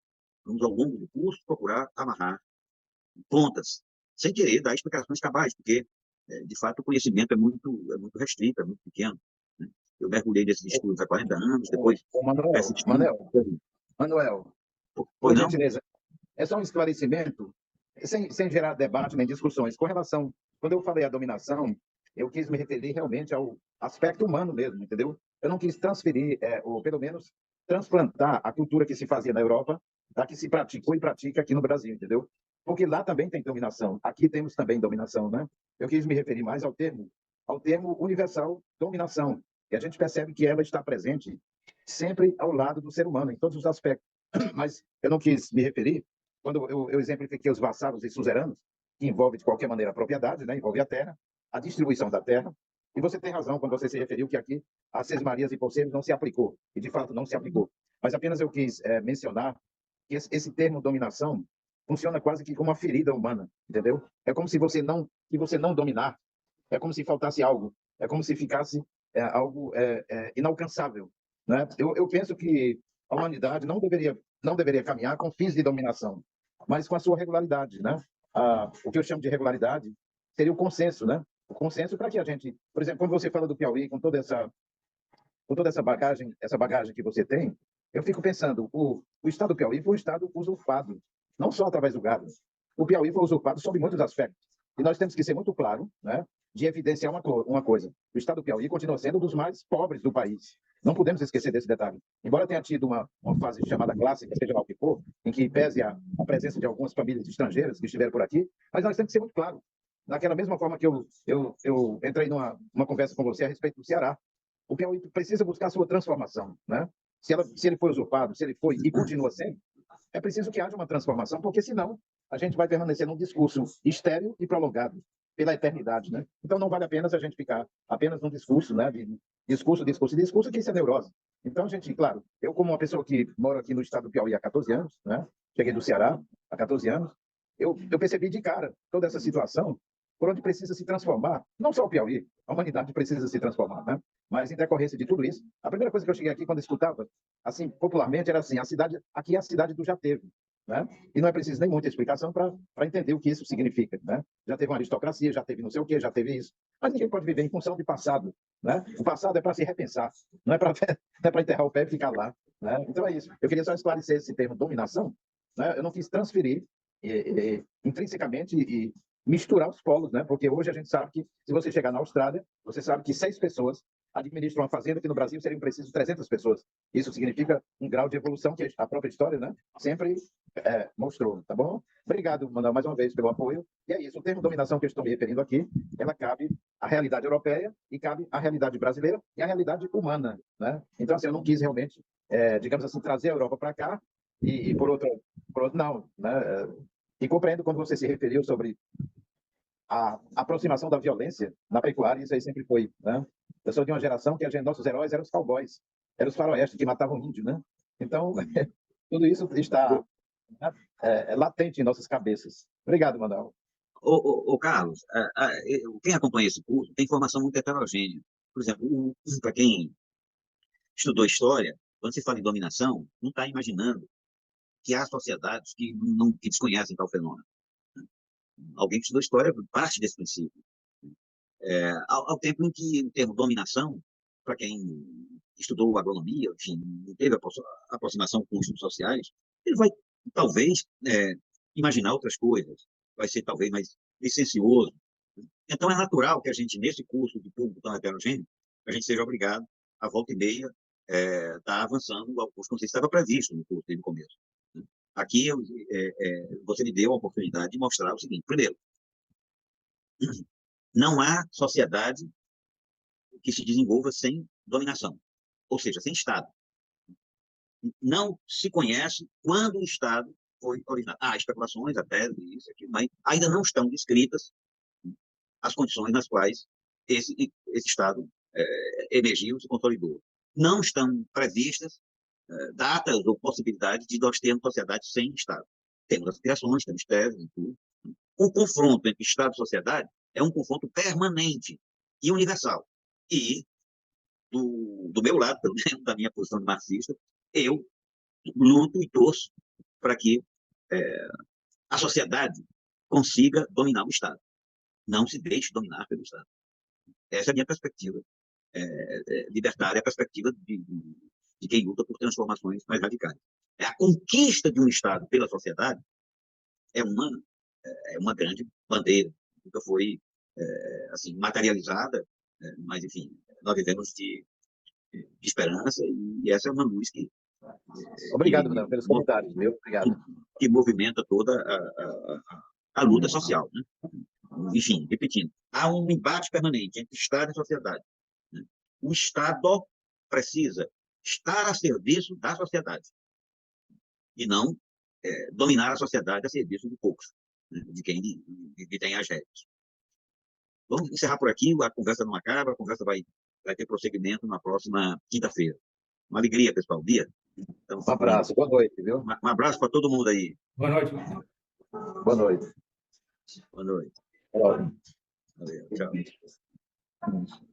Vamos, ao longo do curso, procurar amarrar pontas, sem querer dar explicações cabais, porque, de fato, o conhecimento é muito restrito, é muito pequeno, né? Eu mergulhei nesses estudos há 40 anos, depois... Manuel, por gentileza, é só um esclarecimento, sem gerar debate nem discussões. Com relação, quando eu falei a dominação, eu quis me referir realmente ao aspecto humano mesmo, entendeu? Eu não quis transferir, ou pelo menos transplantar a cultura que se fazia na Europa, da que se praticou e pratica aqui no Brasil, entendeu? Porque lá também tem dominação, aqui temos também dominação, né? Eu quis me referir mais ao termo universal dominação, e a gente percebe que ela está presente sempre ao lado do ser humano, em todos os aspectos. Mas eu não quis me referir, quando eu exemplifiquei os vassalos e suzeranos, que envolve de qualquer maneira a propriedade, né? Envolve a terra, a distribuição da terra, E você tem razão quando você se referiu que aqui a Sesmarias e Conselhos não se aplicou, e de fato não se aplicou. Mas apenas eu quis mencionar que esse termo dominação funciona quase que como uma ferida humana, entendeu? É como se você não dominar, é como se faltasse algo, é como se ficasse algo inalcançável, né? Eu penso que a humanidade não deveria caminhar com fins de dominação, mas com a sua regularidade, né? O que eu chamo de regularidade seria o consenso, né? O consenso para que a gente, por exemplo, quando você fala do Piauí, com toda essa bagagem que você tem, eu fico pensando, o estado do Piauí foi um estado usurpado, não só através do gado. O Piauí foi usurpado sob muitos aspectos. E nós temos que ser muito claro, né, de evidenciar uma coisa. O estado do Piauí continua sendo um dos mais pobres do país. Não podemos esquecer desse detalhe. Embora tenha tido uma fase chamada clássica, seja lá o que for, em que pese a presença de algumas famílias estrangeiras que estiveram por aqui, mas nós temos que ser muito claros. Daquela mesma forma que eu entrei numa conversa com você a respeito do Ceará, o Piauí precisa buscar a sua transformação, né? Se ele foi usurpado, se ele foi e continua sendo, é preciso que haja uma transformação, porque senão a gente vai permanecer num discurso estéril e prolongado pela eternidade, né? Então não vale a pena a gente ficar apenas num discurso, né? De discurso, que isso é neurose. Então, gente, claro, eu como uma pessoa que moro aqui no estado do Piauí há 14 anos, né? Cheguei do Ceará há 14 anos, eu percebi de cara toda essa situação por onde precisa se transformar, não só o Piauí, a humanidade precisa se transformar, né? Mas em decorrência de tudo isso, a primeira coisa que eu cheguei aqui quando escutava, assim, popularmente, era assim, aqui é a cidade do já teve, né? E não é preciso nem muita explicação para entender o que isso significa, né? Já teve uma aristocracia, já teve não sei o quê, já teve isso. Mas ninguém pode viver em função de passado, né? O passado é para se repensar, não é para não é para enterrar o pé e ficar lá, né? Então é isso. Eu queria só esclarecer esse termo dominação, né? Eu não quis transferir intrinsecamente e misturar os polos, né? Porque hoje a gente sabe que, se você chegar na Austrália, você sabe que 6 pessoas administram uma fazenda, que no Brasil seriam preciso 300 pessoas. Isso significa um grau de evolução que a própria história, né, sempre mostrou, tá bom? Obrigado, Manuel, mais uma vez pelo apoio. E é isso, o termo dominação que eu estou me referindo aqui, ela cabe à realidade europeia e cabe à realidade brasileira e à realidade humana, né? Então, assim, eu não quis realmente, digamos assim, trazer a Europa para cá e por outro, não, né? E compreendo quando você se referiu sobre a aproximação da violência na pecuária, isso aí sempre foi, né? Eu sou de uma geração que nossos heróis eram os cowboys, eram os faroestes que matavam índio, né? Então, tudo isso está latente em nossas cabeças. Obrigado, Manuel. Carlos, quem acompanha esse curso tem informação muito heterogênea. Por exemplo, para quem estudou história, quando se fala em dominação, não está imaginando que há sociedades que desconhecem tal fenômeno. Alguém que estudou história parte desse princípio. Ao tempo em que o termo dominação, para quem estudou agronomia, enfim, não teve aproximação com estudos sociais, ele vai, talvez, imaginar outras coisas, vai ser, talvez, mais licencioso. Então, é natural que a gente, nesse curso de público tão heterogêneo, a gente seja obrigado, a volta e meia, estar avançando os conceitos que estava previsto no curso desde o começo. Aqui, você me deu a oportunidade de mostrar o seguinte. Primeiro, não há sociedade que se desenvolva sem dominação, ou seja, sem Estado. Não se conhece quando o Estado foi originado. Há especulações, até isso aqui, mas ainda não estão descritas as condições nas quais esse Estado emergiu, se consolidou. Não estão previstas datas ou possibilidades de nós termos sociedade sem Estado. Temos aspirações, temos teses e tudo. O confronto entre Estado e sociedade é um confronto permanente e universal. E, do meu lado, pelo menos da minha posição de marxista, eu luto e torço para que a sociedade consiga dominar o Estado. Não se deixe dominar pelo Estado. Essa é a minha perspectiva libertária, a perspectiva de quem luta por transformações mais radicais. A conquista de um Estado pela sociedade é uma grande bandeira, nunca foi assim, materializada, mas, enfim, nós vivemos de esperança e essa é uma luz que... Obrigado, Manuel, pelos comentários, meu. Obrigado. Que movimenta toda a luta social, né? Enfim, repetindo, há um embate permanente entre Estado e sociedade. Né? O Estado precisa estar a serviço da sociedade e não dominar a sociedade a serviço de poucos, né? de quem tem as rédeas. Vamos encerrar por aqui, a conversa não acaba, a conversa vai ter prosseguimento na próxima quinta-feira. Uma alegria, pessoal. Dia. Então, Um abraço, boa noite, viu? Um abraço para todo mundo aí. Boa noite. Boa noite. Boa noite. Boa noite. Valeu, tchau.